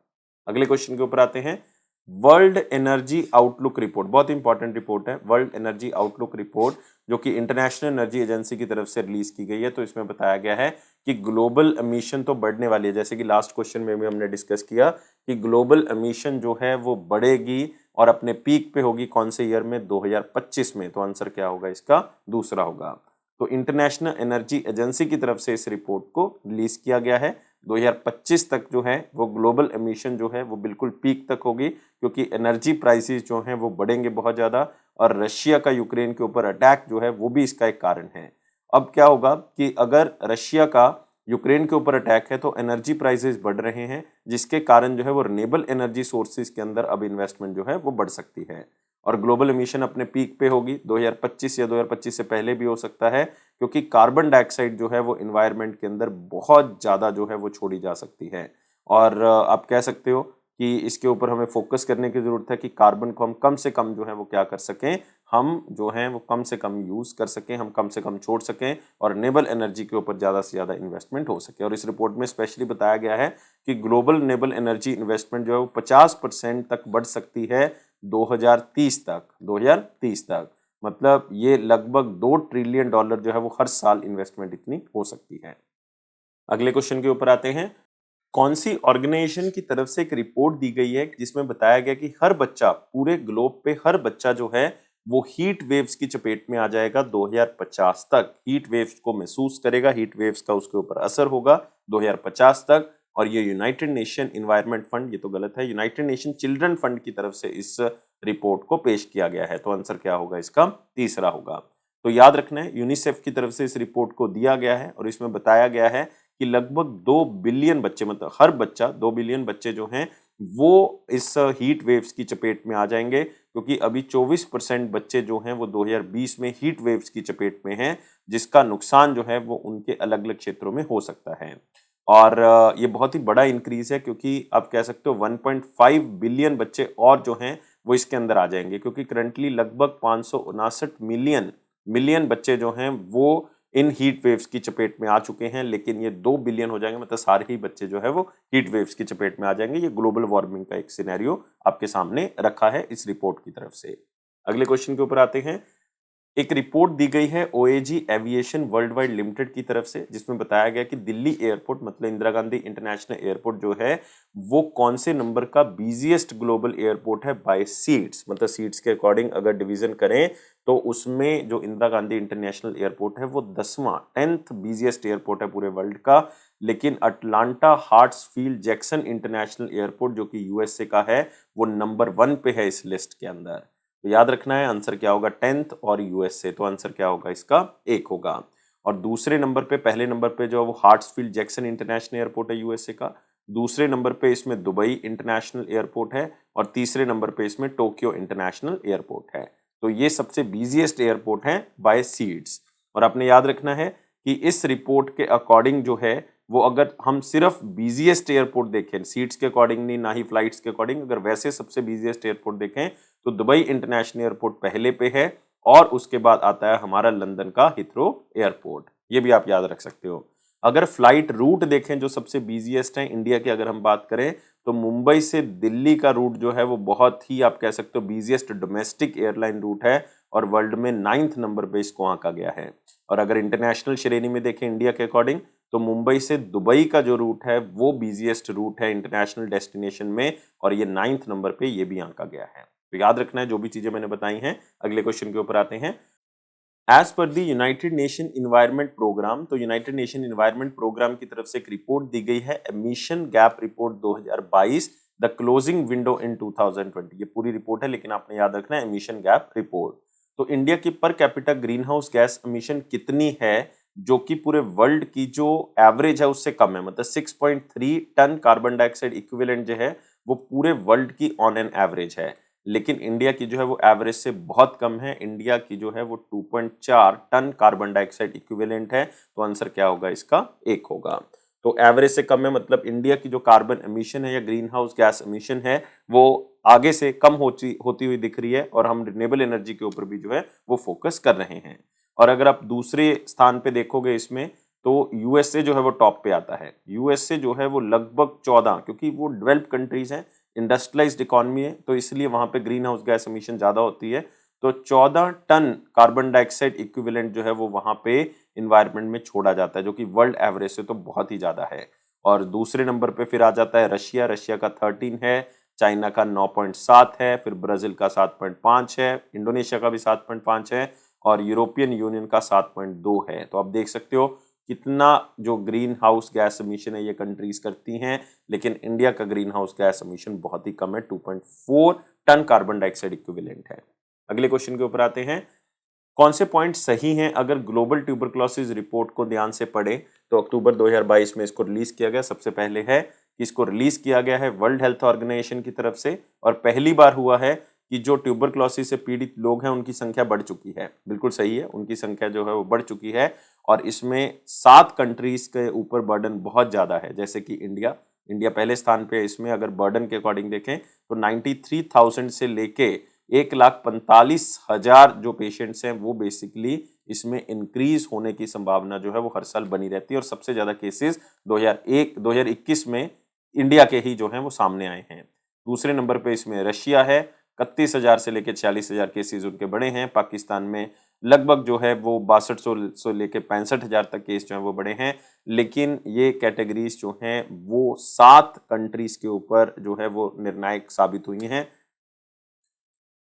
अगले क्वेश्चन के ऊपर आते हैं। वर्ल्ड एनर्जी आउटलुक रिपोर्ट बहुत इंपॉर्टेंट रिपोर्ट है। वर्ल्ड एनर्जी आउटलुक रिपोर्ट जो कि इंटरनेशनल एनर्जी एजेंसी की तरफ से रिलीज की गई है, तो इसमें बताया गया है कि ग्लोबल एमिशन तो बढ़ने वाली है, जैसे कि लास्ट क्वेश्चन में भी हमने डिस्कस किया कि ग्लोबल एमिशन जो है वो बढ़ेगी और अपने पीक पे होगी कौन से ईयर में? 2025 में। तो आंसर क्या होगा इसका? दूसरा होगा। तो इंटरनेशनल एनर्जी एजेंसी की तरफ से इस रिपोर्ट को रिलीज किया गया है। 2025 तक जो है वो ग्लोबल एमिशन जो है वो बिल्कुल पीक तक होगी क्योंकि एनर्जी प्राइसेस जो हैं वो बढ़ेंगे बहुत ज़्यादा। और रशिया का यूक्रेन के ऊपर अटैक जो है वो भी इसका एक कारण है। अब क्या होगा कि अगर रशिया का यूक्रेन के ऊपर अटैक है तो एनर्जी प्राइसेस बढ़ रहे हैं, जिसके कारण जो है वो रिन्यूएबल एनर्जी सोर्सेज के अंदर अब इन्वेस्टमेंट जो है वो बढ़ सकती है। और ग्लोबल एमिशन अपने पीक पे होगी 2025 या 2025 से पहले भी हो सकता है क्योंकि कार्बन डाइऑक्साइड जो है वो इन्वायरमेंट के अंदर बहुत ज़्यादा जो है वो छोड़ी जा सकती है। और आप कह सकते हो कि इसके ऊपर हमें फोकस करने की ज़रूरत है कि कार्बन को हम कम से कम जो है वो क्या कर सकें, हम जो हैं वो कम से कम यूज़ कर सकें, हम कम से कम छोड़ सकें और रिन्यूएबल एनर्जी के ऊपर ज़्यादा से ज़्यादा इन्वेस्टमेंट हो सके। और इस रिपोर्ट में स्पेशली बताया गया है कि ग्लोबल रिन्यूएबल एनर्जी इन्वेस्टमेंट जो है वो 50% तक बढ़ सकती है 2030 तक। 2030 तक मतलब ये लगभग $2 ट्रिलियन जो है वो हर साल इन्वेस्टमेंट इतनी हो सकती है। अगले क्वेश्चन के ऊपर आते हैं। कौन सी ऑर्गेनाइजेशन की तरफ से एक रिपोर्ट दी गई है जिसमें बताया गया कि हर बच्चा, पूरे ग्लोब पे हर बच्चा जो है वो हीट वेव्स की चपेट में आ जाएगा 2050 तक, हीट वेव्स को महसूस करेगा, हीट वेव्स का उसके ऊपर असर होगा 2050 तक। और ये यूनाइटेड नेशन इन्वायरमेंट फंड, ये तो गलत है, यूनाइटेड नेशन चिल्ड्रन फंड की तरफ से इस रिपोर्ट को पेश किया गया है। तो आंसर क्या होगा इसका? तीसरा होगा। तो याद रखना है, यूनिसेफ की तरफ से इस रिपोर्ट को दिया गया है और इसमें बताया गया है कि लगभग 2 बिलियन बच्चे, मतलब हर बच्चा, 2 बिलियन बच्चे जो हैं वो इस हीट वेव्स की चपेट में आ जाएंगे, क्योंकि अभी 24% बच्चे जो हैं वो 2020 में हीट वेव्स की चपेट में हैं, जिसका नुकसान जो है वो उनके अलग अलग क्षेत्रों में हो सकता है। और ये बहुत ही बड़ा इंक्रीज है, क्योंकि आप कह सकते हो 1.5 बिलियन बच्चे और जो हैं वो इसके अंदर आ जाएंगे, क्योंकि करंटली लगभग 559 मिलियन बच्चे जो हैं वो इन हीट वेव्स की चपेट में आ चुके हैं, लेकिन ये 2 बिलियन हो जाएंगे, मतलब सारे ही बच्चे जो है वो हीट वेव्स की चपेट में आ जाएंगे। ये ग्लोबल वार्मिंग का एक सिनेरियो आपके सामने रखा है इस रिपोर्ट की तरफ से। अगले क्वेश्चन के ऊपर आते हैं। एक रिपोर्ट दी गई है ओएजी एविएशन वर्ल्ड वाइड लिमिटेड की तरफ से, जिसमें बताया गया कि दिल्ली एयरपोर्ट, मतलब इंदिरा गांधी इंटरनेशनल एयरपोर्ट जो है वो कौन से नंबर का बिजिएस्ट ग्लोबल एयरपोर्ट है बाय सीट्स, मतलब सीट्स के अकॉर्डिंग अगर डिवीजन करें तो उसमें जो इंदिरा गांधी इंटरनेशनल एयरपोर्ट है वो 10वां 10th बिजिएस्ट एयरपोर्ट है पूरे वर्ल्ड का। लेकिन अटलांटा हार्ट्सफील्ड जैक्सन इंटरनेशनल एयरपोर्ट जो कि यूएसए का है वो नंबर 1 पे है इस लिस्ट के अंदर। तो याद रखना है आंसर क्या होगा, 10th और यूएसए, तो आंसर क्या होगा इसका? एक होगा। और दूसरे नंबर पे, पहले नंबर पे जो वो हार्ट्सफील्ड जैक्सन इंटरनेशनल एयरपोर्ट है यूएसए का, दूसरे नंबर पे इसमें दुबई इंटरनेशनल एयरपोर्ट है, और तीसरे नंबर पे इसमें टोक्यो इंटरनेशनल एयरपोर्ट है। तो ये सबसे बिजिएस्ट एयरपोर्ट है बाय सीट्स। और आपने याद रखना है कि इस रिपोर्ट के अकॉर्डिंग जो है वो, अगर हम सिर्फ बिजिएस्ट एयरपोर्ट देखें, सीट्स के अकॉर्डिंग नहीं, ना ही फ्लाइट्स के अकॉर्डिंग, अगर वैसे सबसे बिजिएस्ट एयरपोर्ट देखें तो दुबई इंटरनेशनल एयरपोर्ट पहले पे है, और उसके बाद आता है हमारा लंदन का हिथ्रो एयरपोर्ट। ये भी आप याद रख सकते हो। अगर फ्लाइट रूट देखें जो सबसे बिजिएस्ट है इंडिया की, अगर हम बात करें तो मुंबई से दिल्ली का रूट जो है वो बहुत ही, आप कह सकते हो, बिजिएस्ट डोमेस्टिक एयरलाइन रूट है, और वर्ल्ड में 9th नंबर पे इसको आंका गया है। और अगर इंटरनेशनल श्रेणी में देखें इंडिया के अकॉर्डिंग, तो मुंबई से दुबई का जो रूट है वो बिजिएस्ट रूट है इंटरनेशनल डेस्टिनेशन में, और ये 9th नंबर पे ये भी आंका गया है। तो याद रखना है जो भी चीजें मैंने बताई हैं। अगले क्वेश्चन के ऊपर आते हैं। एज पर दी यूनाइटेड नेशन इन्वायरमेंट प्रोग्राम, तो यूनाइटेड नेशन इन्वायरमेंट प्रोग्राम की तरफ से एक रिपोर्ट दी गई है, emission gap report 2022, the closing window in 2020। ये पूरी रिपोर्ट है, लेकिन आपने याद रखना है एमिशन गैप रिपोर्ट। तो इंडिया की per capita green house gas emission कितनी है, जो कि पूरे वर्ल्ड की जो एवरेज है उससे कम है, मतलब 6.3 टन कार्बन डाइऑक्साइड इक्विवेलेंट जो है वो पूरे वर्ल्ड की ऑन एन एवरेज है, लेकिन इंडिया की जो है वो एवरेज से बहुत कम है। इंडिया की जो है वो 2.4 टन कार्बन डाइऑक्साइड इक्विवेलेंट है। तो आंसर क्या होगा इसका? एक होगा। तो एवरेज से कम है, मतलब इंडिया की जो कार्बन एमिशन है या ग्रीन हाउस गैस एमिशन है वो आगे से कम होती हुई दिख रही है, और हम रिन्यूएबल एनर्जी के ऊपर भी जो है वो फोकस कर रहे हैं। और अगर आप दूसरे स्थान पे देखोगे इसमें, तो यूएसए जो है वो टॉप पे आता है। यूएसए जो है वो लगभग 14, क्योंकि वो डेवलप्ड कंट्रीज हैं, इंडस्ट्रियलाइज्ड इकोनॉमी है, तो इसलिए वहां पे ग्रीन हाउस गैस एमिशन ज्यादा होती है। तो 14 टन कार्बन डाइऑक्साइड इक्विवेलेंट जो है वो वहां पे इन्वायरमेंट में छोड़ा जाता है, जो कि वर्ल्ड एवरेज से तो बहुत ही ज्यादा है। और दूसरे नंबर पे फिर आ जाता है रशिया, रशिया का 13 है, चाइना का 9.7 है, फिर ब्राजील का 7.5 है, इंडोनेशिया का भी 7.5 है, और यूरोपियन यूनियन का 7.2 है। तो आप देख सकते हो कितना जो ग्रीन हाउस गैस एमिशन है ये कंट्रीज करती हैं, लेकिन इंडिया का ग्रीन हाउस गैस एमिशन बहुत ही कम है, 2.4 टन कार्बन डाइऑक्साइड इक्विवेलेंट है। अगले क्वेश्चन के ऊपर आते हैं। कौन से पॉइंट सही हैं? अगर ग्लोबल ट्यूबरक्लोसिस रिपोर्ट को ध्यान से पढ़े तो अक्टूबर 2022 में इसको रिलीज किया गया। सबसे पहले है कि इसको रिलीज किया गया है वर्ल्ड हेल्थ ऑर्गेनाइजेशन की तरफ से, और पहली बार हुआ है कि जो ट्यूबरक्लोसिस से पीड़ित लोग हैं उनकी संख्या बढ़ चुकी है। बिल्कुल सही है, उनकी संख्या जो है वो बढ़ चुकी है, और इसमें 7 कंट्रीज के ऊपर बर्डन बहुत ज्यादा है, जैसे कि इंडिया। इंडिया पहले स्थान पे है इसमें। अगर बर्डन के अकॉर्डिंग देखें तो 93,000 से लेके 1,45,000 जो पेशेंट्स हैं वो बेसिकली इसमें इंक्रीज होने की संभावना जो है वो हर साल बनी रहती है, और सबसे ज्यादा केसेस 2021 में इंडिया के ही जो हैं वो सामने आए हैं। दूसरे नंबर पे इसमें रशिया है, 31,000 से लेकर 46,000 केसेस उनके बड़े हैं। पाकिस्तान में लगभग जो है वो 6200 से लेके 65,000 तक केस जो है वो बढ़े हैं। लेकिन ये कैटेगरीज जो हैं वो 7 कंट्रीज के ऊपर जो है वो निर्णायक साबित हुई हैं।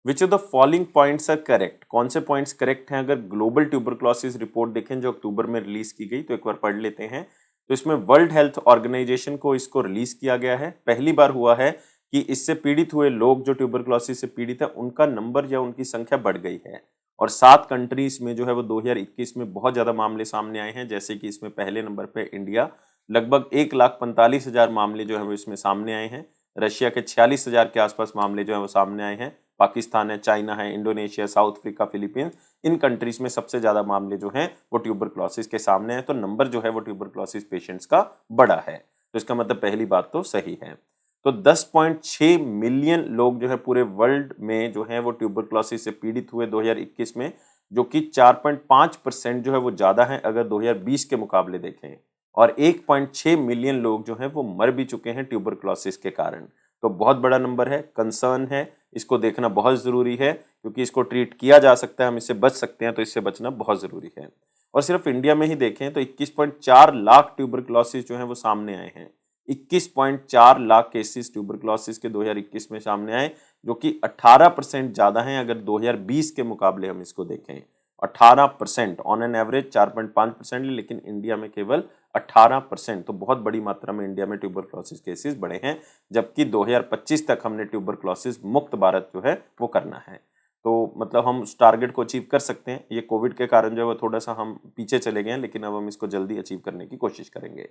Which of the following points are correct? कौन से पॉइंट्स करेक्ट हैं? अगर ग्लोबल ट्यूबरक्लोसिस रिपोर्ट देखें जो अक्टूबर में रिलीज की गई तो एक बार पढ़ लेते हैं। तो इसमें वर्ल्ड हेल्थ ऑर्गेनाइजेशन को इसको रिलीज किया गया है। पहली बार हुआ है कि इससे पीड़ित हुए लोग जो ट्यूबरक्लोसिस से पीड़ित है उनका नंबर या उनकी संख्या बढ़ गई है। और 7 कंट्रीज में जो है वो 2021 में बहुत ज्यादा मामले सामने आए हैं। जैसे कि इसमें पहले नंबर पे इंडिया, लगभग 1,45,000 मामले जो है वो इसमें सामने आए हैं। रशिया के 46,000 के आसपास मामले जो है वो सामने आए हैं। पाकिस्तान है, चाइना है, इंडोनेशिया, साउथ अफ्रीका, फिलीपींस, इन कंट्रीज में सबसे ज्यादा मामले जो हैं वो ट्यूबरक्लोसिस के सामने हैं। तो नंबर जो है वो ट्यूबरक्लोसिस पेशेंट्स का बड़ा है। तो इसका मतलब पहली बात तो सही है। तो 10.6 मिलियन लोग जो है पूरे वर्ल्ड में जो है वो ट्यूबरक्लोसिस से पीड़ित हुए 2021 में, जो कि 4.5% जो है वो ज्यादा है अगर 2020 के मुकाबले देखें। और 1.6 मिलियन लोग जो हैं वो मर भी चुके हैं ट्यूबरक्लोसिस के कारण। तो बहुत बड़ा नंबर है, कंसर्न है, इसको देखना बहुत जरूरी है क्योंकि इसको ट्रीट किया जा सकता है, हम इससे बच सकते हैं, तो इससे बचना बहुत जरूरी है। और सिर्फ इंडिया में ही देखें तो 21.4 लाख ट्यूबरक्लोसिस जो है वो सामने आए हैं। 21.4 लाख केसेस ट्यूबरक्लोसिस के 2021 में सामने आए, जो कि 18% ज्यादा हैं अगर 2020 के मुकाबले हम इसको देखें। 18% ऑन एन एवरेज 4.5%, लेकिन इंडिया में केवल 18%। तो बहुत बड़ी मात्रा में इंडिया में ट्यूबरक्लोसिस केसेस बढ़े हैं, जबकि 2025 तक हमने ट्यूबरक्लोसिस मुक्त भारत जो है वो करना है। तो मतलब हम उस टारगेट को अचीव कर सकते हैं। ये कोविड के कारण जो है वो थोड़ा सा हम पीछे चले गए हैं, लेकिन अब हम इसको जल्दी अचीव करने की कोशिश करेंगे।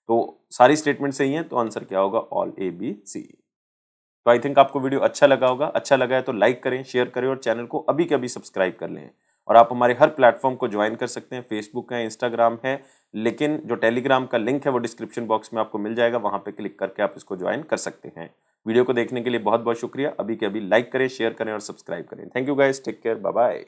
तो सारी स्टेटमेंट सही हैं, तो आंसर क्या होगा? All A B C. तो आई थिंक आपको वीडियो अच्छा लगा होगा। अच्छा लगा है तो लाइक करें, शेयर करें और चैनल को अभी के अभी सब्सक्राइब कर लें। और आप हमारे हर प्लेटफॉर्म को ज्वाइन कर सकते हैं। फेसबुक है, इंस्टाग्राम है, लेकिन जो टेलीग्राम का लिंक है वो डिस्क्रिप्शन बॉक्स में आपको मिल जाएगा, वहां पे क्लिक करके आप इसको ज्वाइन कर सकते हैं। वीडियो को देखने के लिए बहुत बहुत शुक्रिया। अभी के अभी लाइक करें, शेयर करें और सब्सक्राइब करें। Thank you guys, take care, bye bye.